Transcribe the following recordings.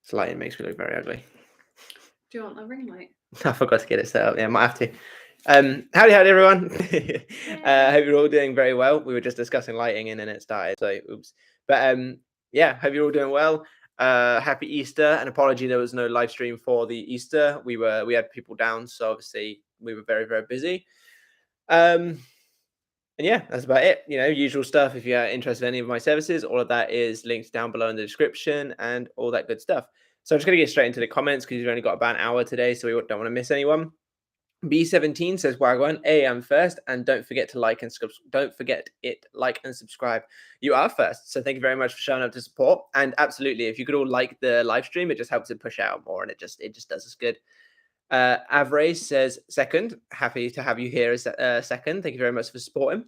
This lighting makes me look very ugly. Do you want a ring light? I forgot to get it set up. Yeah, I might have to. Howdy everyone. Hope you're all doing very well. We were just discussing lighting and then it started, so oops. But yeah, hope you're all doing well. Happy Easter. An apology, there was no live stream for the Easter. We had people down, so obviously we were very, very busy. And yeah, that's about it. Usual stuff. If you're interested in any of my services, all of that is linked down below in the description and all that good stuff. So I'm just going to get straight into the comments because you've only got about an hour today, so we don't want to miss anyone. B17 says, Wagwan, I'm first, and don't forget to like and subscribe. You are first, so thank you very much for showing up to support. And absolutely, if you could all like the live stream, it just helps it push out more, and it just does us good. Avray says, second, happy to have you here as second. Thank you very much for supporting.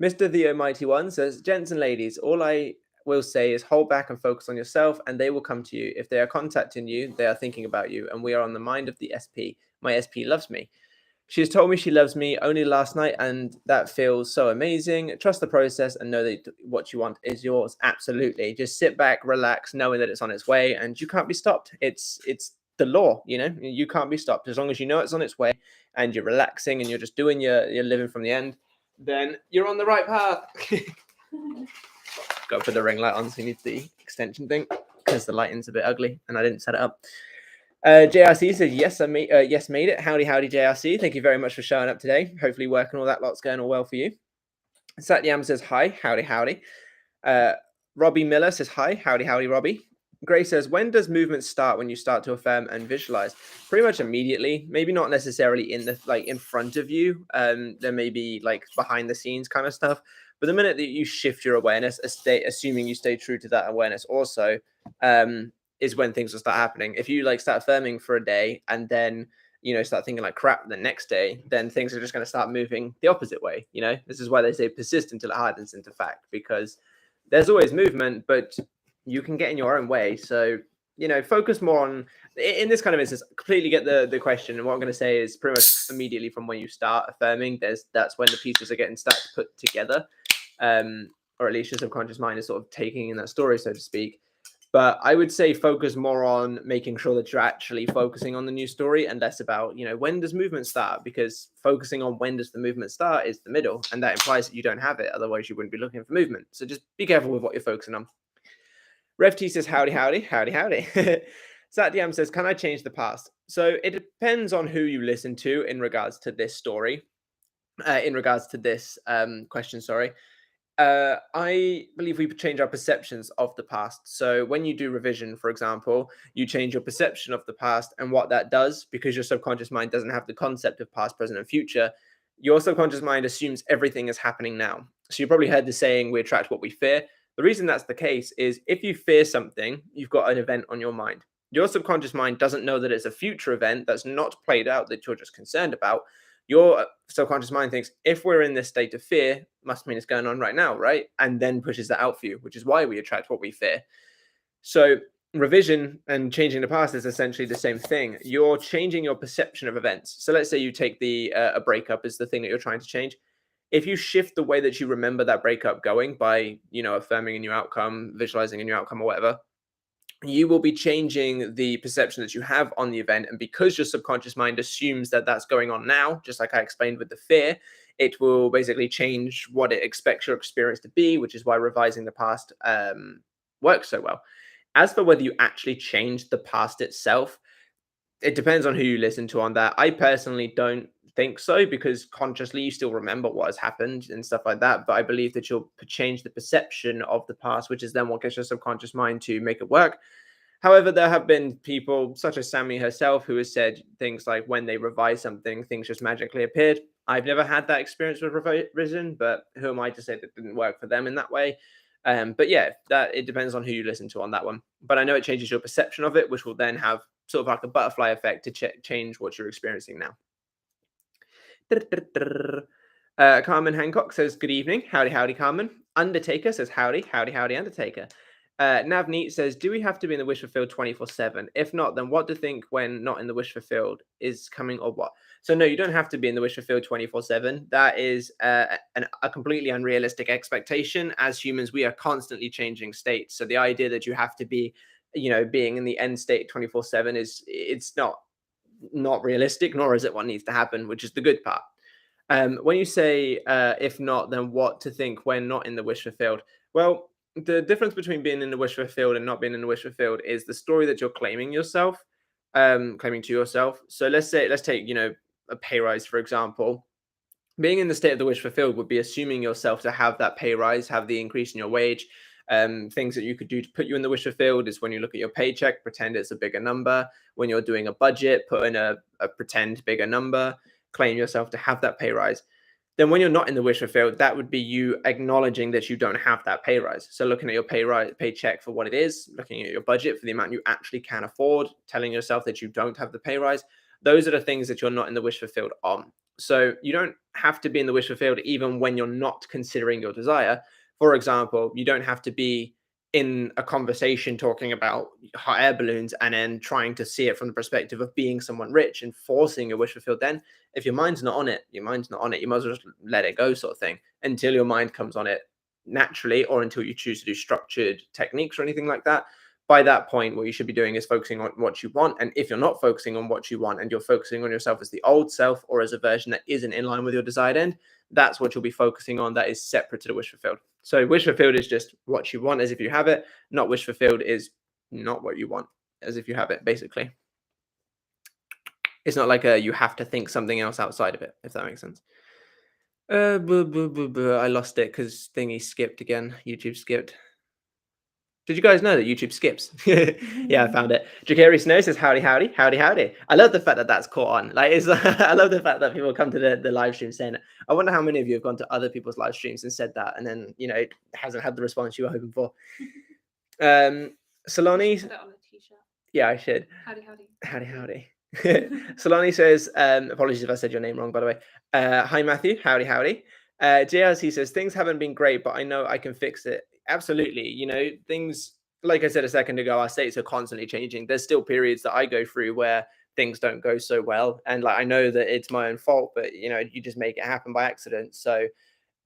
Mr. The Almighty One says, gents and ladies, all I will say is hold back and focus on yourself, and they will come to you. If they are contacting you, they are thinking about you, and we are on the mind of the SP. My SP loves me. She has told me she loves me only last night, and that feels so amazing. Trust the process and know that what you want is yours. Absolutely. Just sit back, relax, knowing that it's on its way, and you can't be stopped. It's the law, you can't be stopped. As long as you know it's on its way and you're relaxing and you're just doing your living from the end, then you're on the right path. Got to put the ring light on, so you need the extension thing because the lighting's a bit ugly and I didn't set it up. JRC says, yes, made it. Howdy, JRC. Thank you very much for showing up today. Hopefully work and all that lot's going all well for you. Satyam says, hi. Howdy. Robbie Miller says, hi. Howdy, Robbie. Gray says, when does movement start when you start to affirm and visualize? Pretty much immediately. Maybe not necessarily in front of you. There may be behind the scenes kind of stuff. But the minute that you shift your awareness, assuming you stay true to that awareness also, is when things will start happening. If you start affirming for a day and then start thinking like crap the next day, then things are just going to start moving the opposite way. This is why they say persist until it hardens into fact, because there's always movement, but you can get in your own way. So focus more on, in this kind of instance, completely get the question. And what I'm going to say is pretty much immediately from when you start affirming, that's when the pieces are getting started to put together, or at least your subconscious mind is sort of taking in that story, so to speak. But I would say focus more on making sure that you're actually focusing on the new story and less about, when does movement start? Because focusing on when does the movement start is the middle, and that implies that you don't have it. Otherwise, you wouldn't be looking for movement. So just be careful with what you're focusing on. Rev T says, howdy. Satyam says, can I change the past? So it depends on who you listen to in regards to this story, in regards to this question, sorry. I believe we change our perceptions of the past. So when you do revision, for example, you change your perception of the past, and what that does, because your subconscious mind doesn't have the concept of past, present, and future, your subconscious mind assumes everything is happening now. So you probably heard the saying, we attract what we fear. The reason that's the case is if you fear something, you've got an event on your mind. Your subconscious mind doesn't know that it's a future event that's not played out, that you're just concerned about. Your subconscious mind thinks, if we're in this state of fear, must mean it's going on right now, right? And then pushes that out for you, which is why we attract what we fear. So revision and changing the past is essentially the same thing. You're changing your perception of events. So let's say you take a breakup as the thing that you're trying to change. If you shift the way that you remember that breakup going by, affirming a new outcome, visualizing a new outcome or whatever, you will be changing the perception that you have on the event. And because your subconscious mind assumes that that's going on now, just like I explained with the fear, it will basically change what it expects your experience to be, which is why revising the past works so well. As for whether you actually change the past itself, it depends on who you listen to on that. I personally don't think so, because consciously you still remember what has happened and stuff like that. But I believe that you'll change the perception of the past, which is then what gets your subconscious mind to make it work. However, there have been people such as Sammy herself who has said things like when they revise something, things just magically appeared. I've never had that experience with revision, but who am I to say that didn't work for them in that way? But yeah, it depends on who you listen to on that one. But I know it changes your perception of it, which will then have sort of like a butterfly effect to change what you're experiencing now. Carmen Hancock says, good evening. Howdy, Carmen. Undertaker says, howdy, Undertaker. Navneet says, do we have to be in the wish fulfilled 24/7? If not, then what to think when not in the wish fulfilled is coming, or what? So no, you don't have to be in the wish fulfilled 24/7. That is a completely unrealistic expectation. As humans, we are constantly changing states. So the idea that you have to be being in the end state 24/7 it's not realistic, nor is it what needs to happen, which is the good part. When you say if not, then what to think when not in the wish fulfilled? Well, the difference between being in the wish fulfilled and not being in the wish fulfilled is the story that you're claiming to yourself. So let's take a pay rise for example. Being in the state of the wish fulfilled would be assuming yourself to have that pay rise, have the increase in your wage. Things that you could do to put you in the wish fulfilled is when you look at your paycheck, pretend it's a bigger number. When you're doing a budget, put in a pretend bigger number, claim yourself to have that pay rise. Then when you're not in the wish fulfilled, that would be you acknowledging that you don't have that pay rise. So looking at your paycheck for what it is, looking at your budget for the amount you actually can afford, telling yourself that you don't have the pay rise. Those are the things that you're not in the wish fulfilled on. So you don't have to be in the wish fulfilled even when you're not considering your desire. For example, you don't have to be in a conversation talking about hot air balloons and then trying to see it from the perspective of being someone rich and forcing your wish fulfilled. Then if your mind's not on it, your mind's not on it. You might as well just let it go, sort of thing, until your mind comes on it naturally, or until you choose to do structured techniques or anything like that. By that point, what you should be doing is focusing on what you want. And if you're not focusing on what you want and you're focusing on yourself as the old self or as a version that isn't in line with your desired end, that's what you'll be focusing on. That is separate to the wish fulfilled. So wish fulfilled is just what you want as if you have it. Not wish fulfilled is not what you want as if you have it, basically. It's not like you have to think something else outside of it, if that makes sense. I lost it because thingy skipped again. YouTube skipped. Did you guys know that YouTube skips? Yeah, I found it. Jakari Snow says, howdy, howdy, howdy, howdy. I love the fact that that's caught on. Like, I love the fact that people come to the live stream saying it. I wonder how many of you have gone to other people's live streams and said that, and then, it hasn't had the response you were hoping for. Solani. Put it on a t-shirt. Yeah, I should. Howdy, howdy. Howdy, howdy. Solani says, apologies if I said your name wrong, by the way. Hi, Matthew. Howdy, howdy. JLC says, things haven't been great, but I know I can fix it. Absolutely. Things, like I said a second ago, our states are constantly changing. There's still periods that I go through where things don't go so well. And like, I know that it's my own fault, but you just make it happen by accident. So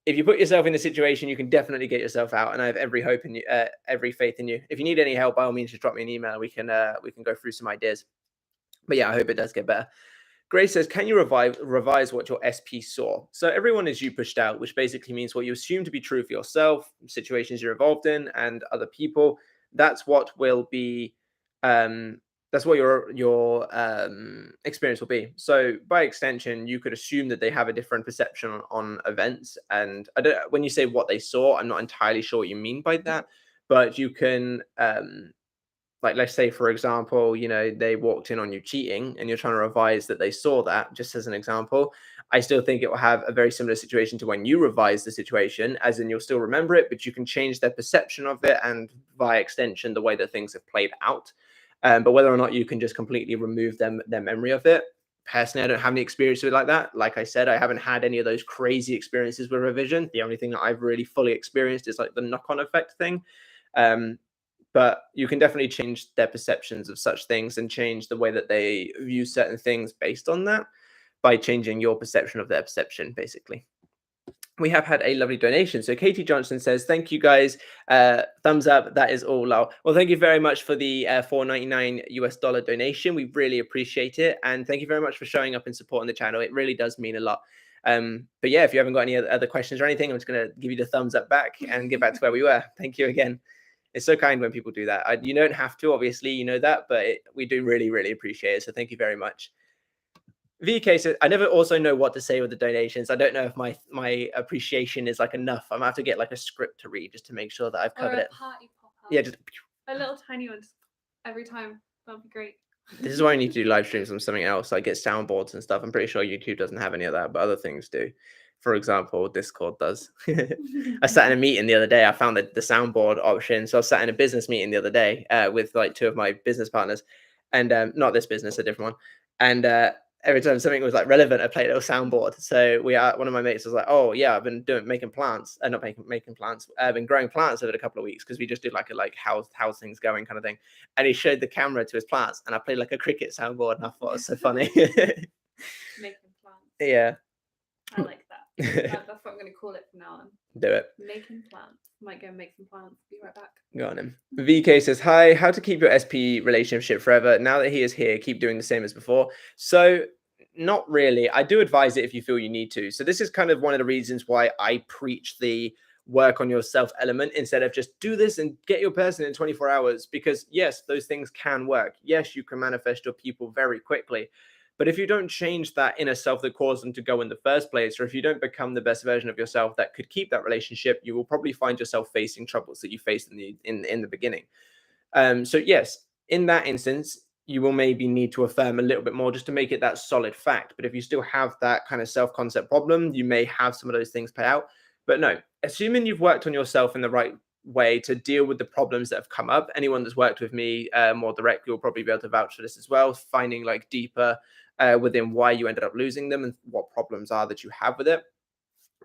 if you put yourself in the situation, you can definitely get yourself out. And I have every hope in you, every faith in you. If you need any help, by all means, just drop me an email. We can go through some ideas. But yeah, I hope it does get better. Grace says, can you revise what your SP saw? So everyone is you pushed out, which basically means what you assume to be true for yourself, situations you're involved in, and other people. That's what will be, that's what your experience will be. So by extension, you could assume that they have a different perception on events. And when you say what they saw, I'm not entirely sure what you mean by that, but you can, like, let's say, for example, they walked in on you cheating and you're trying to revise that they saw that, just as an example. I still think it will have a very similar situation to when you revise the situation, as in you'll still remember it, but you can change their perception of it and by extension, the way that things have played out. But whether or not you can just completely remove their memory of it, personally, I don't have any experience with it like that. Like I said, I haven't had any of those crazy experiences with revision. The only thing that I've really fully experienced is like the knock-on effect thing. But you can definitely change their perceptions of such things and change the way that they view certain things based on that by changing your perception of their perception, basically. We have had a lovely donation. So Katie Johnson says, thank you guys. Thumbs up. That is all. Well, thank you very much for the $4.99 US donation. We really appreciate it. And thank you very much for showing up and supporting the channel. It really does mean a lot. But yeah, if you haven't got any other questions or anything, I'm just going to give you the thumbs up back and get back to where we were. Thank you again. It's so kind when people do that. You don't have to, obviously, you know that, but we do really, really appreciate it. So thank you very much. VK says, I never also know what to say with the donations. I don't know if my appreciation is like enough. I'm gonna have to get like a script to read just to make sure that I've covered it. Party pop-up. Yeah, just a little tiny one every time. That'd be great. This is why I need to do live streams on something else. I get soundboards and stuff. I'm pretty sure YouTube doesn't have any of that, but other things do. For example, Discord does. I sat in a meeting the other day. I found the soundboard option. So I sat in a business meeting the other day with like two of my business partners, and not this business, a different one. And every time something was like relevant, I played a little soundboard. So one of my mates was like, "Oh yeah, I've been making plants. Not making plants. I've been growing plants over a couple of weeks because we just did like how's things going kind of thing." And he showed the camera to his plants, and I played like a cricket soundboard, and I thought it was so funny. Making plants. Yeah. I like that. That's what I'm going to call it from now on. Do it. Making plants. Might go and make some plans. Be right back. Go on him. VK says, hi, how to keep your SP relationship forever. Now that he is here, keep doing the same as before. So not really. I do advise it if you feel you need to. So this is kind of one of the reasons why I preach the work on yourself element instead of just do this and get your person in 24 hours. Because yes, those things can work. Yes, you can manifest your people very quickly. But if you don't change that inner self that caused them to go in the first place, or if you don't become the best version of yourself that could keep that relationship, you will probably find yourself facing troubles that you faced in the beginning. So yes, in that instance, you will maybe need to affirm a little bit more just to make it that solid fact. But if you still have that kind of self-concept problem, you may have some of those things play out. But no, assuming you've worked on yourself in the right way to deal with the problems that have come up, anyone that's worked with me more directly will probably be able to vouch for this as well, finding like deeper within why you ended up losing them and what problems are that you have with it.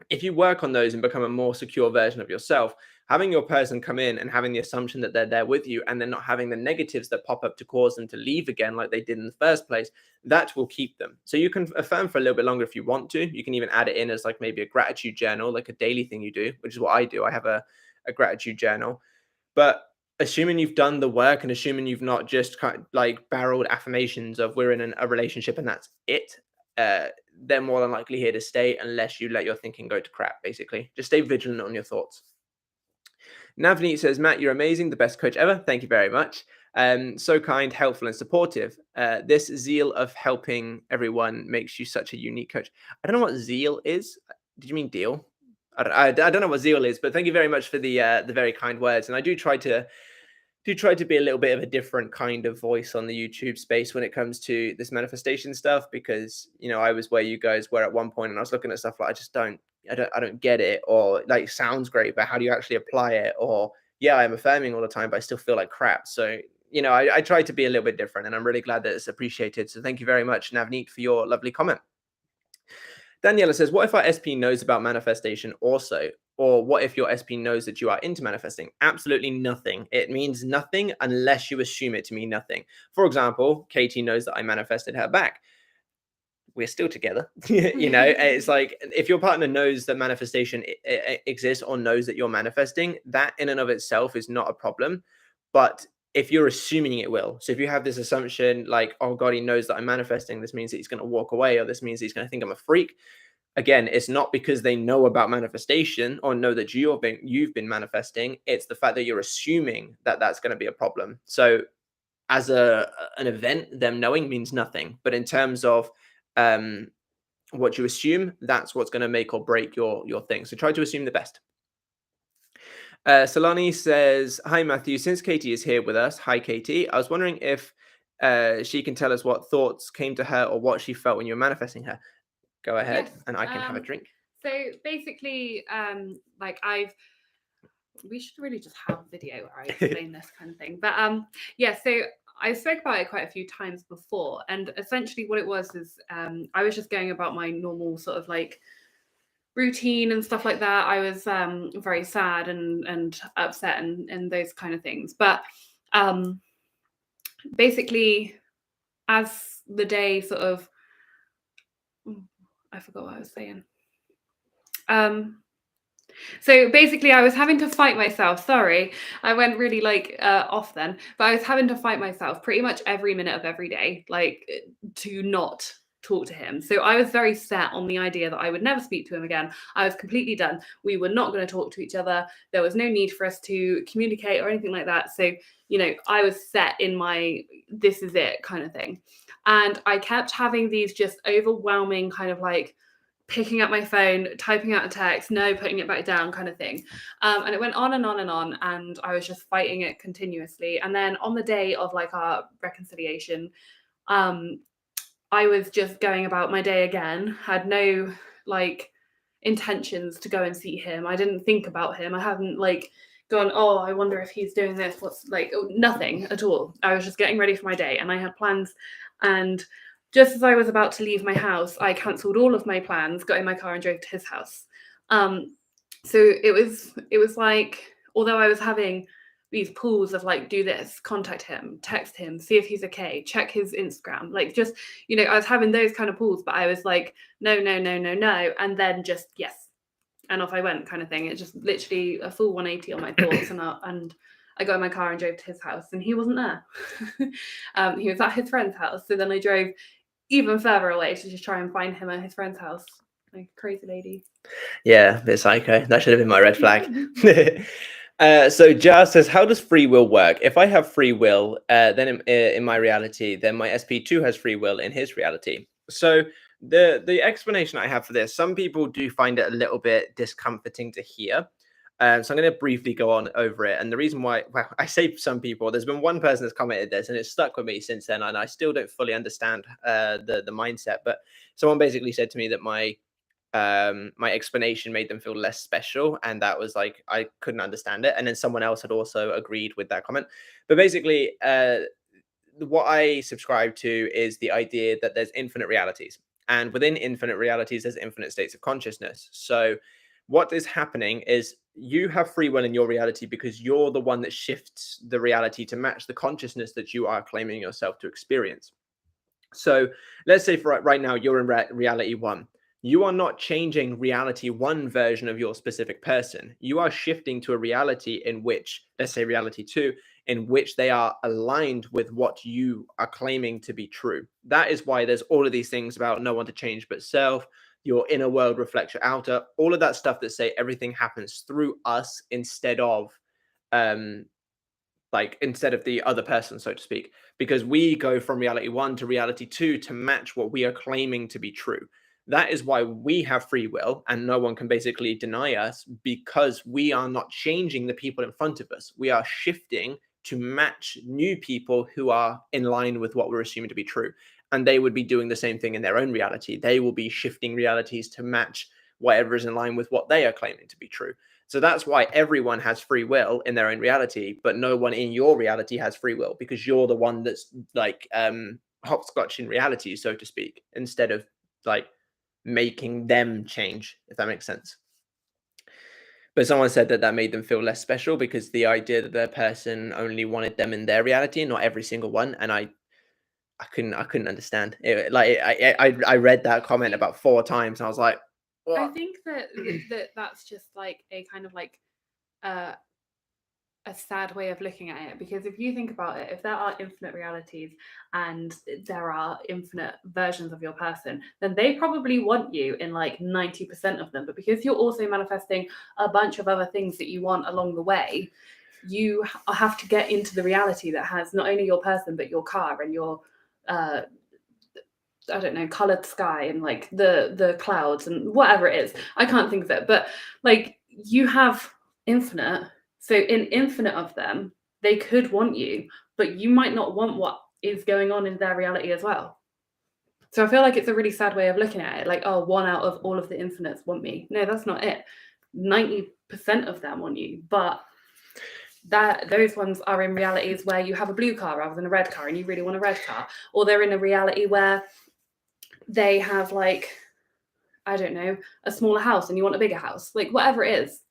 If you work on those and become a more secure version of yourself, having your person come in and having the assumption that they're there with you and then not having the negatives that pop up to cause them to leave again like they did in the first place, that will keep them. So you can affirm for a little bit longer if you want to. You can even add it in as like maybe a gratitude journal, like a daily thing you do, which is what I do. I have a gratitude journal. But assuming you've done the work and assuming you've not just kind of like barreled affirmations of we're in a relationship and that's it, they're more than likely here to stay unless you let your thinking go to crap, basically. Just stay vigilant on your thoughts. Navneet says, Matt, you're amazing, the best coach ever. Thank you very much. So kind, helpful, and supportive. This zeal of helping everyone makes you such a unique coach. I don't know what zeal is. Did you mean deal? I don't know what zeal is, but thank you very much for the very kind words. And I do try to be a little bit of a different kind of voice on the YouTube space when it comes to this manifestation stuff, because I was where you guys were at one point, and I was looking at stuff like I don't get it, or like sounds great, but how do you actually apply it? Or yeah, I'm affirming all the time, but I still feel like crap. So I try to be a little bit different, and I'm really glad that it's appreciated. So thank you very much, Navneet, for your lovely comment. Daniela says, what if our SP knows about manifestation also? Or what if your SP knows that you are into manifesting? Absolutely nothing. It means nothing unless you assume it to mean nothing. For example, Katie knows that I manifested her back. We're still together. It's like if your partner knows that manifestation exists or knows that you're manifesting, that in and of itself is not a problem. But if you're assuming it will, so if you have this assumption like, oh God, he knows that I'm manifesting, this means that he's going to walk away, or this means that he's going to think I'm a freak. Again, it's not because they know about manifestation or know that you've been manifesting. It's the fact that you're assuming that that's going to be a problem. So as an event, them knowing means nothing. But in terms of what you assume, that's what's going to make or break your thing. So try to assume the best. Solani says, hi, Matthew. Since Katie is here with us, hi, Katie. I was wondering if she can tell us what thoughts came to her or what she felt when you were manifesting her. Go ahead, Yes, and I can have a drink. So basically, we should really just have a video where I explain this kind of thing. But yeah, so I spoke about it quite a few times before, and essentially what it was is I was just going about my normal sort of like routine and stuff like that. I was very sad and upset and those kind of things. But basically, as the day sort of, I forgot what I was saying. So basically I was having to fight myself. Sorry, I went really off then, but I was having to fight myself pretty much every minute of every day, to not talk to him. So I was very set on the idea that I would never speak to him again. I was completely done. We were not going to talk to each other. There was no need for us to communicate or anything like that. So, I was set in my, this is it kind of thing. And I kept having these just overwhelming kind of like picking up my phone, typing out a text, no, putting it back down kind of thing. And it went on and on and on. And I was just fighting it continuously. And then on the day of like our reconciliation, I was just going about my day again, had no like intentions to go and see him. I didn't think about him. I hadn't gone, oh, I wonder if he's doing this. What's nothing at all. I was just getting ready for my day and I had plans. And just as I was about to leave my house, I cancelled all of my plans, got in my car and drove to his house. So it was like, although I was having these pools of like, do this, contact him, text him, see if he's okay, check his Instagram, I was having those kind of pools, but I was like, no. And then just, yes, and off I went, kind of thing. It's just literally a full 180 on my thoughts, and I got in my car and drove to his house, and he wasn't there. He was at his friend's house. So then I drove even further away to just try and find him at his friend's house. Like crazy lady. Yeah, a bit psycho. That should have been my red flag. So Jar says, how does free will work? If I have free will, then in my reality, then my SP2 has free will in his reality. So the explanation I have for this, some people do find it a little bit discomforting to hear. So I'm going to briefly go on over it. And the reason why, well, I say some people, there's been one person that's commented this and it's stuck with me since then. And I still don't fully understand the mindset. But someone basically said to me that my explanation made them feel less special, and that was like I couldn't understand it. And then someone else had also agreed with that comment. But basically, what I subscribe to is the idea that there's infinite realities, and within infinite realities, there's infinite states of consciousness. So what is happening is you have free will in your reality because you're the one that shifts the reality to match the consciousness that you are claiming yourself to experience. So let's say for right now, you're in reality 1. You are not changing reality 1 version of your specific person. You are shifting to a reality in which, let's say reality 2, in which they are aligned with what you are claiming to be true. That is why there's all of these things about no one to change but self, your inner world reflects your outer, all of that stuff that say everything happens through us instead of instead of the other person, so to speak, because we go from reality 1 to reality 2 to match what we are claiming to be true. That is why we have free will and no one can basically deny us, because we are not changing the people in front of us. We are shifting to match new people who are in line with what we're assuming to be true. And they would be doing the same thing in their own reality. They will be shifting realities to match whatever is in line with what they are claiming to be true. So that's why everyone has free will in their own reality, but no one in your reality has free will, because you're the one that's like hopscotching reality, so to speak, instead of like making them change, if that makes sense. But someone said that made them feel less special because the idea that their person only wanted them in their reality and not every single one. And I couldn't understand it. Like I read that comment about 4 times and I was like, what? I think that's just like a kind of like a sad way of looking at it, because if you think about it, if there are infinite realities and there are infinite versions of your person, then they probably want you in like 90% of them. But because you're also manifesting a bunch of other things that you want along the way, you have to get into the reality that has not only your person but your car and your I don't know, colored sky and like the clouds and whatever it is. I can't think of it, but like you have infinite. So in infinite of them, they could want you, but you might not want what is going on in their reality as well. So I feel like it's a really sad way of looking at it. Like, oh, 1 out of all of the infinites want me. No, that's not it. 90% of them want you, but those ones are in realities where you have a blue car rather than a red car and you really want a red car. Or they're in a reality where they have like, I don't know, a smaller house and you want a bigger house, like whatever it is.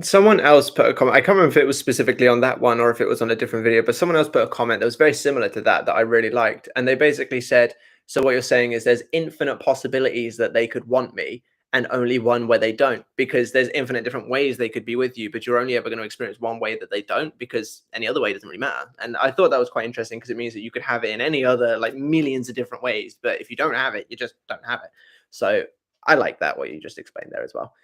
Someone else put a comment. I can't remember if it was specifically on that one or if it was on a different video, but someone else put a comment that was very similar to that I really liked. And they basically said, so what you're saying is there's infinite possibilities that they could want me and only one where they don't, because there's infinite different ways they could be with you, but you're only ever going to experience one way that they don't, because any other way doesn't really matter. And I thought that was quite interesting because it means that you could have it in any other, like millions of different ways, but if you don't have it, you just don't have it. So I like that, what you just explained there as well.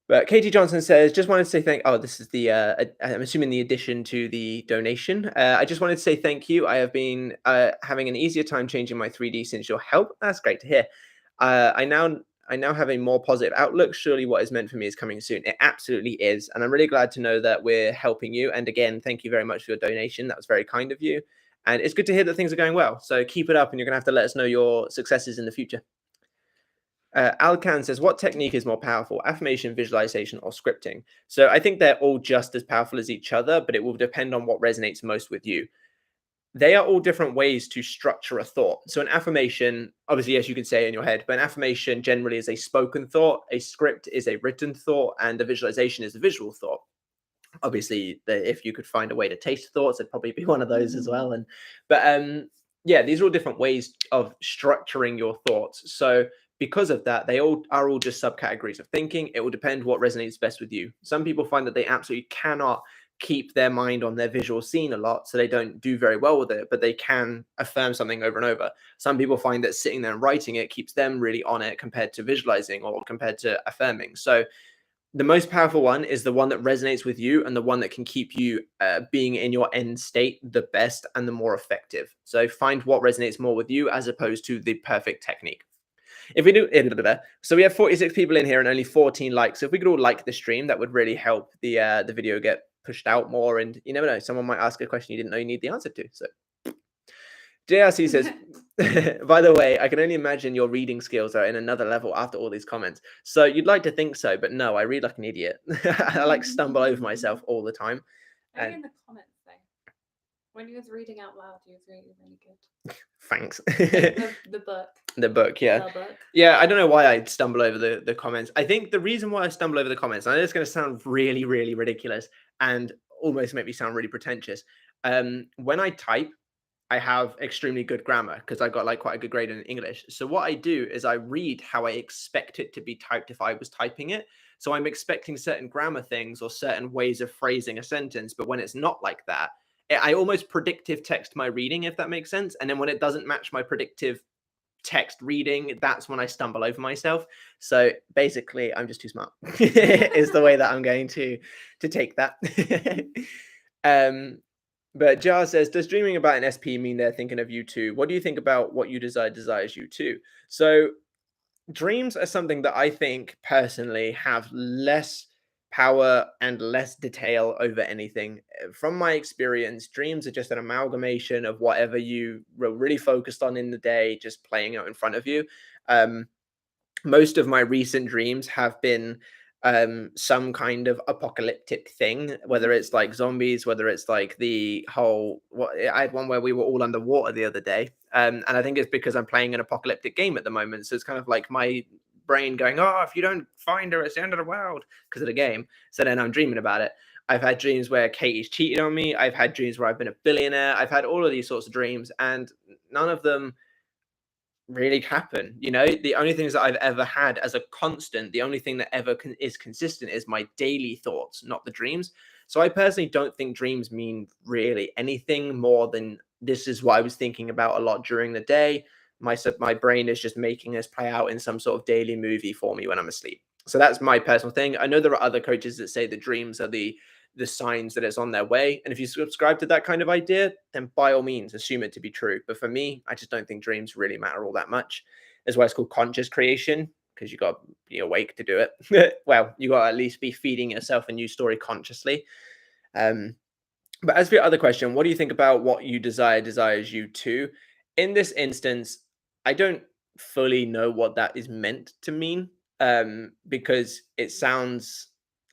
But Katie Johnson says, just wanted to say thank. Oh, this is the, I'm assuming the addition to the donation. I just wanted to say thank you. I have been having an easier time changing my 3D since your help. That's great to hear. I now have a more positive outlook. Surely what is meant for me is coming soon. It absolutely is. And I'm really glad to know that we're helping you. And again, thank you very much for your donation. That was very kind of you. And it's good to hear that things are going well. So keep it up, and you're going to have to let us know your successes in the future. Alcan says, what technique is more powerful, affirmation, visualization, or scripting? So I think they're all just as powerful as each other, but it will depend on what resonates most with you. They are all different ways to structure a thought. So an affirmation, obviously, yes, you can say it in your head, but an affirmation generally is a spoken thought, a script is a written thought, and a visualization is a visual thought. Obviously, if you could find a way to taste thoughts, it'd probably be one of those as well. Yeah, these are all different ways of structuring your thoughts. So because of that, they all are all just subcategories of thinking. It will depend what resonates best with you. Some people find that they absolutely cannot keep their mind on their visual scene a lot, so they don't do very well with it, but they can affirm something over and over. Some people find that sitting there and writing it keeps them really on it compared to visualizing or compared to affirming. So the most powerful one is the one that resonates with you and the one that can keep you being in your end state the best and the more effective. So find what resonates more with you as opposed to the perfect technique. If we do, so we have 46 people in here and only 14 likes. So if we could all like the stream, that would really help the video get pushed out more. And you never know, someone might ask a question you didn't know you need the answer to. So JRC says, by the way, I can only imagine your reading skills are in another level after all these comments. So you'd like to think so, but no, I read like an idiot. I like stumble over myself all the time. Only in the comments though. When you was reading out loud, you was really, really good. Thanks. The book. The book, yeah. The book. Yeah, I don't know why I stumble over the comments. I think the reason why I stumble over the comments, and it's going to sound really, really ridiculous and almost make me sound really pretentious. When I type, I have extremely good grammar because I got like quite a good grade in English. So what I do is I read how I expect it to be typed if I was typing it. So I'm expecting certain grammar things or certain ways of phrasing a sentence, but when it's not like that, I almost predictive text my reading, if that makes sense. And then when it doesn't match my predictive text reading, that's when I stumble over myself. So basically, I'm just too smart. Is the way that I'm going to take that. But Jar says, does dreaming about an SP mean they're thinking of you too? What do you think about what you desire desires you too? So dreams are something that I think personally have less power and less detail over anything. From my experience, dreams are just an amalgamation of whatever you were really focused on in the day, just playing out in front of you. Most of my recent dreams have been some kind of apocalyptic thing, whether it's like zombies, whether it's like the whole I had one where we were all underwater the other day, and I think it's because I'm playing an apocalyptic game at the moment, so it's kind of like my brain going, oh, if you don't find her, it's the end of the world, because of the game. So then I'm dreaming about it. I've had dreams where Katie's cheated on me. I've had dreams where I've been a billionaire. I've had all of these sorts of dreams, and none of them really happen. You know, the only things that I've ever had as a constant, the only thing that ever is consistent is my daily thoughts, not the dreams. So I personally don't think dreams mean really anything more than this is what I was thinking about a lot during the day. My brain is just making this play out in some sort of daily movie for me when I'm asleep. So that's my personal thing. I know there are other coaches that say that dreams are the signs that it's on their way. And if you subscribe to that kind of idea, then by all means assume it to be true. But for me, I just don't think dreams really matter all that much. That's why it's called conscious creation, because you got to be awake to do it. Well, you got to at least be feeding yourself a new story consciously. But as for your other question, what do you think about what you desire desires you to? In this instance, I don't fully know what that is meant to mean, because it sounds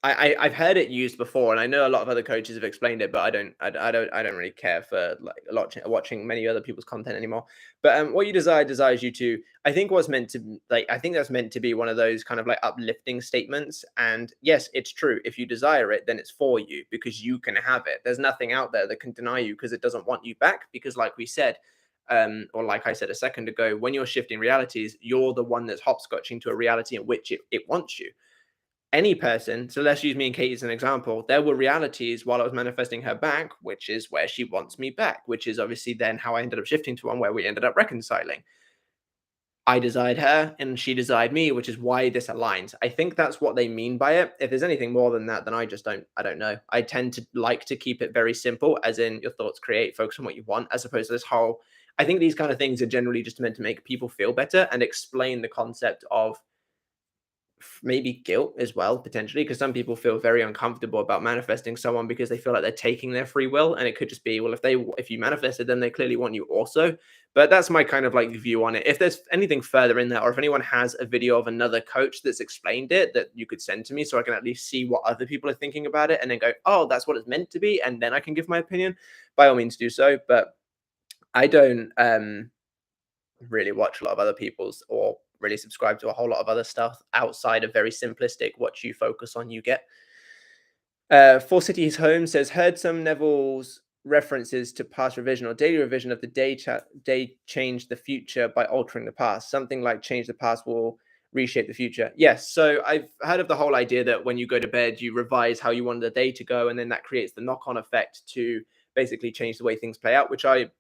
I've heard it used before, and I know a lot of other coaches have explained it, but I don't really care for like a lot watching many other people's content anymore. But what you desire desires you to. I think what's meant to I think that's meant to be one of those kind of like uplifting statements. And yes, it's true. If you desire it, then it's for you because you can have it. There's nothing out there that can deny you because it doesn't want you back. Because like we said, or like I said a second ago, when you're shifting realities, you're the one that's hopscotching to a reality in which it wants you. Any person, so let's use me and Katie as an example, there were realities while I was manifesting her back, which is where she wants me back, which is obviously then how I ended up shifting to one where we ended up reconciling. I desired her and she desired me, which is why this aligns. I think that's what they mean by it. If there's anything more than that, then I don't know. I tend to like to keep it very simple, as in your thoughts create, focus on what you want, as opposed to this whole, I think these kind of things are generally just meant to make people feel better and explain the concept of maybe guilt as well, potentially, because some people feel very uncomfortable about manifesting someone because they feel like they're taking their free will. And it could just be, well, if you manifested them, they clearly want you also. But that's my kind of like view on it. If there's anything further in there, or if anyone has a video of another coach that's explained it that you could send to me so I can at least see what other people are thinking about it and then go, oh, that's what it's meant to be, and then I can give my opinion, by all means do so. But I don't really watch a lot of other people's or really subscribe to a whole lot of other stuff outside of very simplistic what you focus on you get. Four Cities Home says, heard some Neville's references to past revision or daily revision of the day change the future by altering the past. Something like change the past will reshape the future. Yes. So I've heard of the whole idea that when you go to bed, you revise how you want the day to go, and then that creates the knock-on effect to basically change the way things play out, which I'm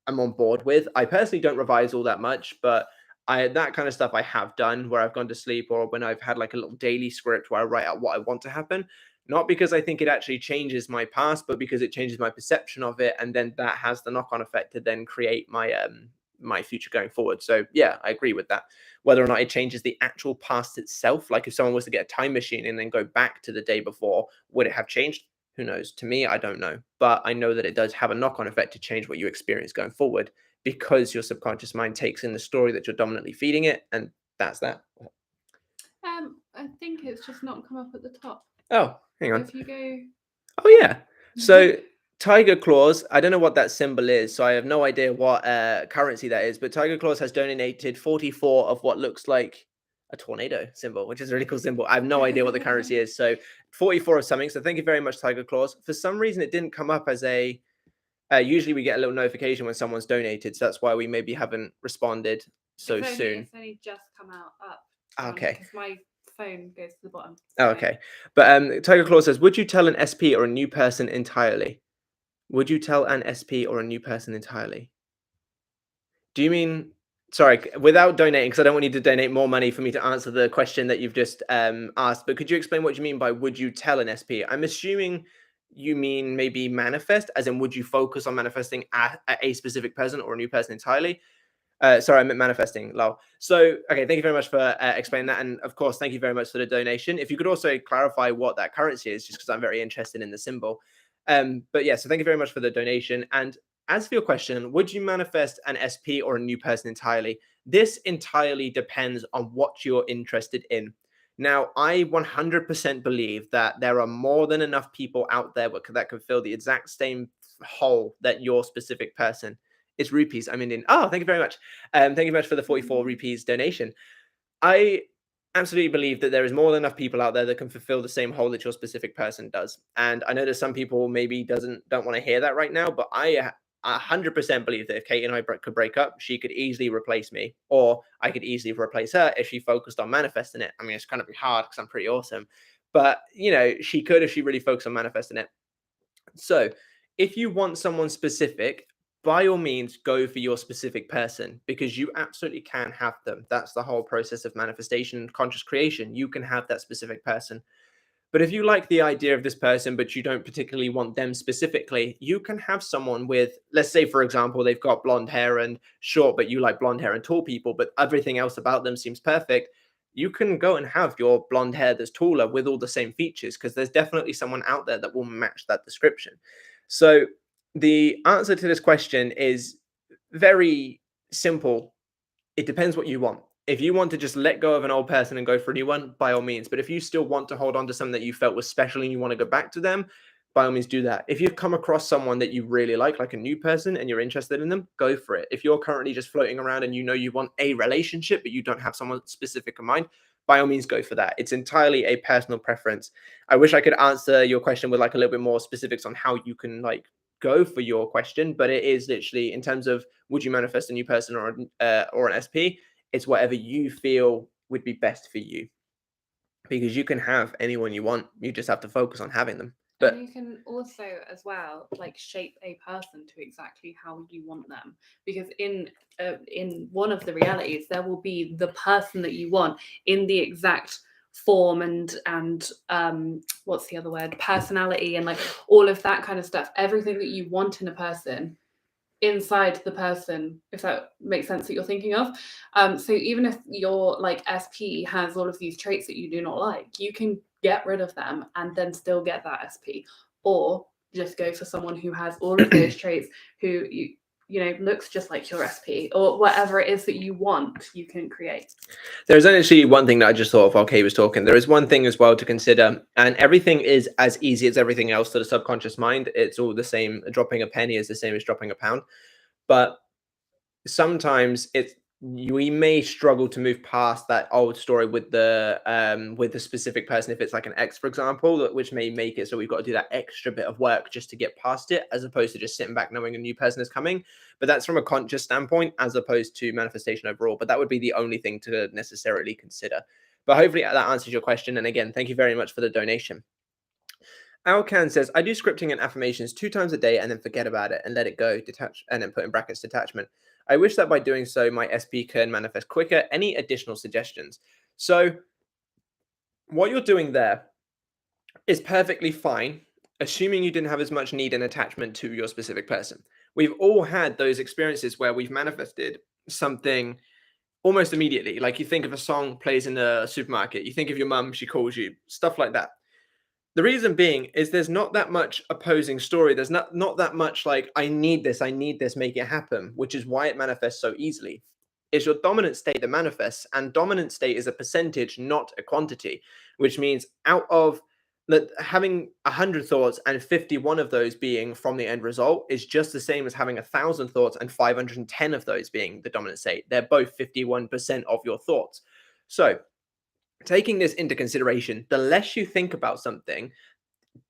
on board with. I personally don't revise all that much, but that kind of stuff I have done where I've gone to sleep or when I've had like a little daily script where I write out what I want to happen. Not because I think it actually changes my past, but because it changes my perception of it, and then that has the knock-on effect to then create my future going forward. So yeah, I agree with that. Whether or not it changes the actual past itself, like if someone was to get a time machine and then go back to the day before, would it have changed? Who knows? To me, I don't know. But I know that it does have a knock on effect to change what you experience going forward because your subconscious mind takes in the story that you're dominantly feeding it. And that's that. I think it's just not come up at the top. Oh, hang So on. if you go, Oh, yeah. So Tiger Claws, I don't know what that symbol is. So I have no idea what currency that is. But Tiger Claws has donated 44 of what looks like a tornado symbol, which is a really cool symbol. I have no idea what the currency is. So 44 of something. So thank you very much, Tiger Claws. For some reason, it didn't come up as a. Usually we get a little notification when someone's donated. So that's why we maybe haven't responded so soon. It's only just come out up. Okay. Because my phone goes to the bottom. Oh, okay. But Tiger Claw says, would you tell an SP or a new person entirely? Would you tell an SP or a new person entirely? Do you mean, sorry, without donating, because I don't want you to donate more money for me to answer the question that you've just asked, but could you explain what you mean by would you tell an SP? I'm assuming you mean maybe manifest, as in would you focus on manifesting a specific person or a new person entirely? Sorry, I meant manifesting, lol. So, okay, thank you very much for explaining that. And of course, thank you very much for the donation. If you could also clarify what that currency is, just because I'm very interested in the symbol. But yeah, so thank you very much for the donation. And as for your question, would you manifest an SP or a new person entirely? This entirely depends on what you're interested in. Now, I 100% believe that there are more than enough people out there that can fill the exact same hole that your specific person. It's rupees. I'm Indian. Oh, thank you very much. Thank you very much for the 44 rupees donation. I absolutely believe that there is more than enough people out there that can fulfill the same hole that your specific person does. And I know that some people maybe don't want to hear that right now, but I 100% believe that if Kate and I could break up, she could easily replace me, or I could easily replace her if she focused on manifesting it. I mean, it's kind of hard because I'm pretty awesome, but she could if she really focused on manifesting it. So if you want someone specific, by all means, go for your specific person because you absolutely can have them. That's the whole process of manifestation and conscious creation. You can have that specific person. But if you like the idea of this person, but you don't particularly want them specifically, you can have someone with, let's say, for example, they've got blonde hair and short, but you like blonde hair and tall people, but everything else about them seems perfect. You can go and have your blonde hair that's taller with all the same features because there's definitely someone out there that will match that description. So the answer to this question is very simple. It depends what you want. If you want to just let go of an old person and go for a new one, by all means. But if you still want to hold on to something that you felt was special and you want to go back to them, by all means do that. If you've come across someone that you really like a new person, and you're interested in them, go for it. If you're currently just floating around and you want a relationship, but you don't have someone specific in mind, by all means go for that. It's entirely a personal preference. I wish I could answer your question with like a little bit more specifics on how you can like go for your question, but it is literally in terms of would you manifest a new person or an SP? It's whatever you feel would be best for you because you can have anyone you want. You just have to focus on having them. But and you can also as well like shape a person to exactly how you want them, because in one of the realities there will be the person that you want in the exact form and what's the other word, personality, and like all of that kind of stuff, everything that you want in a person inside the person, if that makes sense that you're thinking of. So even if your like SP has all of these traits that you do not like, you can get rid of them and then still get that SP, or just go for someone who has all of those traits, who looks just like your SP, or whatever it is that you want, you can create. There's actually one thing that I just thought of while Kay was talking. There is one thing as well to consider, and everything is as easy as everything else to the subconscious mind. It's all the same. Dropping a penny is the same as dropping a pound. But sometimes it's we may struggle to move past that old story with the specific person if it's like an ex, for example, which may make it so we've got to do that extra bit of work just to get past it, as opposed to just sitting back knowing a new person is coming. But that's from a conscious standpoint as opposed to manifestation overall. But that would be the only thing to necessarily consider. But hopefully that answers your question. And again, thank you very much for the donation. Alcan says, I do scripting and affirmations 2 times a day and then forget about it and let it go, detach, and then put in brackets detachment. I wish that by doing so, my SP can manifest quicker. Any additional suggestions? So, what you're doing there is perfectly fine, assuming you didn't have as much need and attachment to your specific person. We've all had those experiences where we've manifested something almost immediately. Like you think of a song plays in a supermarket, you think of your mum, she calls you, stuff like that. The reason being is there's not that much opposing story. There's not that much like I need this, make it happen, which is why it manifests so easily. It's your dominant state that manifests, and dominant state is a percentage, not a quantity, which means out of having 100 thoughts and 51 of those being from the end result is just the same as having 1,000 thoughts and 510 of those being the dominant state. They're both 51% of your thoughts. So taking this into consideration, the less you think about something,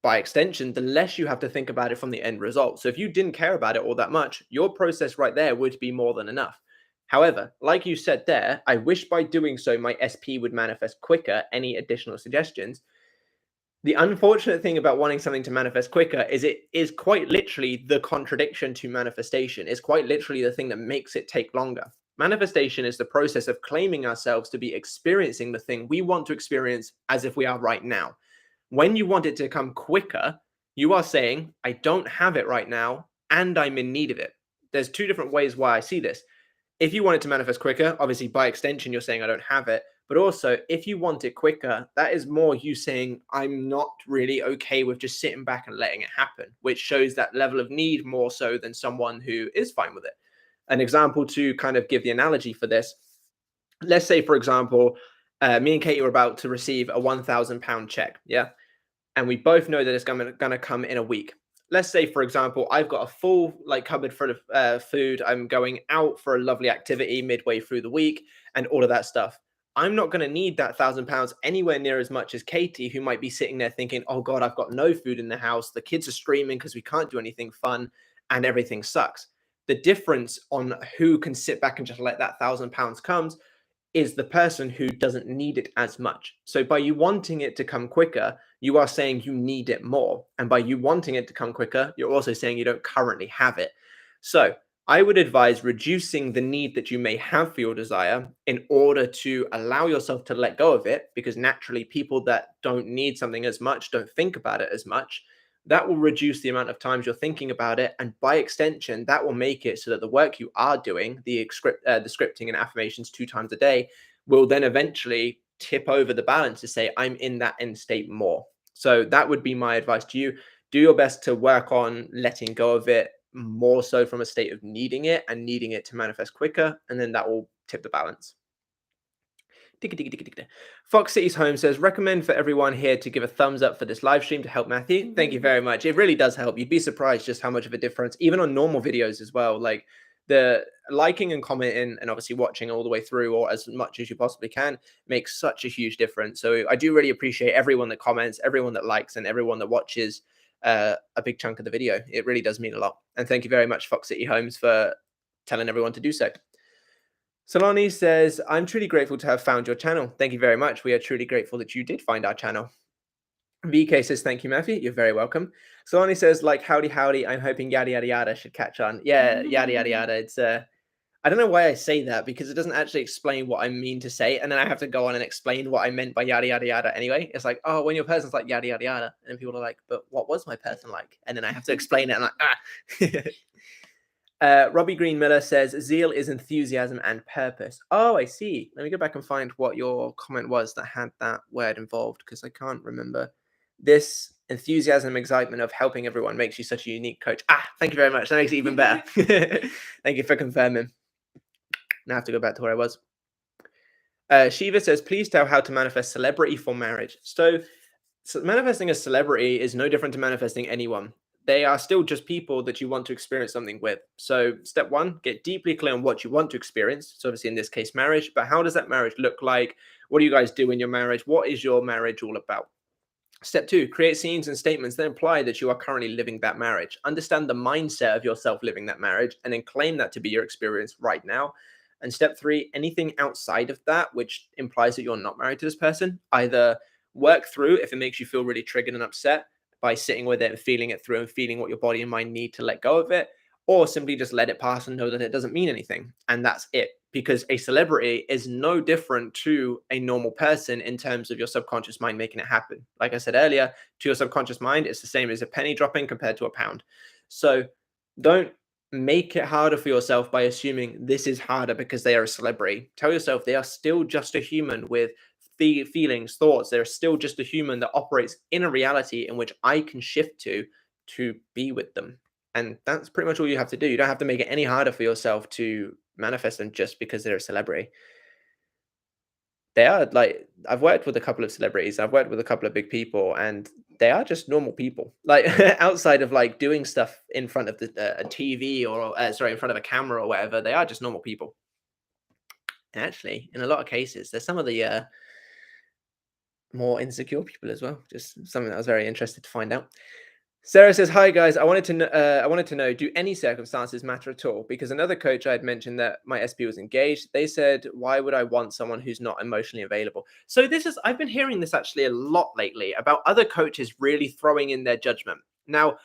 by extension, the less you have to think about it from the end result. So if you didn't care about it all that much, your process right there would be more than enough. However, like you said there, I wish by doing so my SP would manifest quicker. Any additional suggestions? The unfortunate thing about wanting something to manifest quicker is it is quite literally the contradiction to manifestation. It's quite literally the thing that makes it take longer. Manifestation is the process of claiming ourselves to be experiencing the thing we want to experience as if we are right now. When you want it to come quicker, you are saying, I don't have it right now, and I'm in need of it. There's 2 different ways why I see this. If you want it to manifest quicker, obviously by extension, you're saying I don't have it. But also, if you want it quicker, that is more you saying, I'm not really okay with just sitting back and letting it happen, which shows that level of need more so than someone who is fine with it. An example to kind of give the analogy for this, let's say, for example, me and Katie were about to receive a £1,000 check. Yeah. And we both know that it's going to come in a week. Let's say, for example, I've got a full cupboard full of food. I'm going out for a lovely activity midway through the week and all of that stuff. I'm not going to need that £1,000 anywhere near as much as Katie, who might be sitting there thinking, oh God, I've got no food in the house. The kids are screaming because we can't do anything fun and everything sucks. The difference on who can sit back and just let that £1,000 comes is the person who doesn't need it as much. So by you wanting it to come quicker, you are saying you need it more. And by you wanting it to come quicker, you're also saying you don't currently have it. So I would advise reducing the need that you may have for your desire in order to allow yourself to let go of it, because naturally people that don't need something as much don't think about it as much. That will reduce the amount of times you're thinking about it. And by extension, that will make it so that the work you are doing, the scripting and affirmations 2 times a day, will then eventually tip over the balance to say, I'm in that end state more. So that would be my advice to you. Do your best to work on letting go of it more so from a state of needing it and needing it to manifest quicker. And then that will tip the balance. Fox City's Home says, recommend for everyone here to give a thumbs up for this live stream to help Matthew. Thank you very much. It really does help. You'd be surprised just how much of a difference, even on normal videos as well. Like the liking and commenting and obviously watching all the way through or as much as you possibly can makes such a huge difference. So I do really appreciate everyone that comments, everyone that likes, and everyone that watches a big chunk of the video. It really does mean a lot. And thank you very much, Fox City Homes, for telling everyone to do so. Solani says, I'm truly grateful to have found your channel. Thank you very much. We are truly grateful that you did find our channel. VK says, thank you, Matthew. You're very welcome. Solani says, like, howdy, howdy. I'm hoping yada, yada, yada should catch on. Yeah, yada, yada, yada. It's, I don't know why I say that because it doesn't actually explain what I mean to say. And then I have to go on and explain what I meant by yada, yada, yada anyway. It's like, oh, when your person's like yada, yada, yada. And people are like, but what was my person like? And then I have to explain it. And I'm like, Robbie Green Miller says, zeal is enthusiasm and purpose. Oh, I see. Let me go back and find what your comment was that had that word involved, because I can't remember. This enthusiasm, excitement of helping everyone makes you such a unique coach. Thank you very much. That makes it even better. Thank you for confirming. Now I have to go back to where I was. Shiva says, please tell how to manifest celebrity for marriage. So manifesting a celebrity is no different to manifesting anyone. they are still just people that you want to experience something with. So step one, get deeply clear on what you want to experience. So obviously in this case, marriage, but how does that marriage look like? What do you guys do in your marriage? What is your marriage all about? Step two, create scenes and statements that imply that you are currently living that marriage. Understand the mindset of yourself living that marriage and then claim that to be your experience right now. And step three, anything outside of that, which implies that you're not married to this person, either work through if it makes you feel really triggered and upset by sitting with it and feeling it through and feeling what your body and mind need to let go of it, or simply just let it pass and know that it doesn't mean anything. And that's it. Because a celebrity is no different to a normal person in terms of your subconscious mind making it happen. Like I said earlier, to your subconscious mind, it's the same as a penny dropping compared to a pound. So don't make it harder for yourself by assuming this is harder because they are a celebrity. Tell yourself they are still just a human with feelings, thoughts. They're still just a human that operates in a reality in which I can shift to be with them. And that's pretty much all you have to do. You don't have to make it any harder for yourself to manifest them just because they're a celebrity. They are like, I've worked with a couple of celebrities, I've worked with a couple of big people, and they are just normal people. Like outside of like doing stuff in front of a TV or sorry, in front of a camera or whatever, they are just normal people. And actually, in a lot of cases, they're some of the more insecure people as well. Just something that I was very interested to find out. Sarah says, "Hi guys, I wanted to know, do any circumstances matter at all? Because another coach I had mentioned that my SP was engaged. They said, why would I want someone who's not emotionally available?" So I've been hearing this actually a lot lately about other coaches really throwing in their judgment. Now,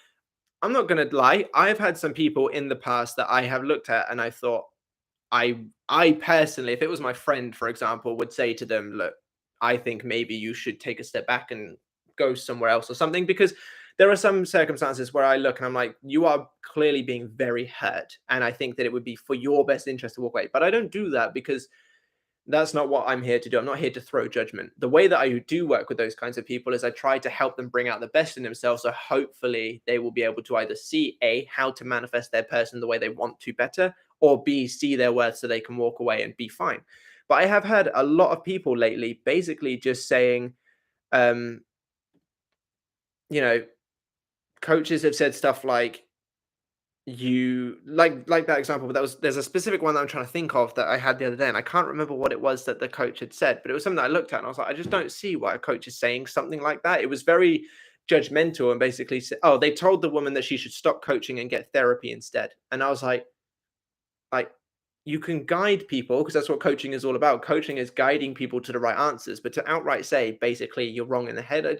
I'm not going to lie. I've had some people in the past that I have looked at and I thought, I personally, if it was my friend, for example, would say to them, look, I think maybe you should take a step back and go somewhere else or something, because there are some circumstances where I look and I'm like, you are clearly being very hurt. And I think that it would be for your best interest to walk away. But I don't do that because that's not what I'm here to do. I'm not here to throw judgment. The way that I do work with those kinds of people is I try to help them bring out the best in themselves. So hopefully they will be able to either see A, how to manifest their person the way they want to better, or B, see their worth so they can walk away and be fine. But I have had a lot of people lately basically just saying, um, you know, coaches have said stuff like, you like that example, but there's a specific one that I'm trying to think of that I had the other day, and I can't remember what it was that the coach had said, but it was something that I looked at and I was like, I just don't see why a coach is saying something like that. It was very judgmental and basically said, oh, they told the woman that she should stop coaching and get therapy instead. And I was like, you can guide people because that's what coaching is all about. Coaching is guiding people to the right answers, but to outright say basically you're wrong in the head, I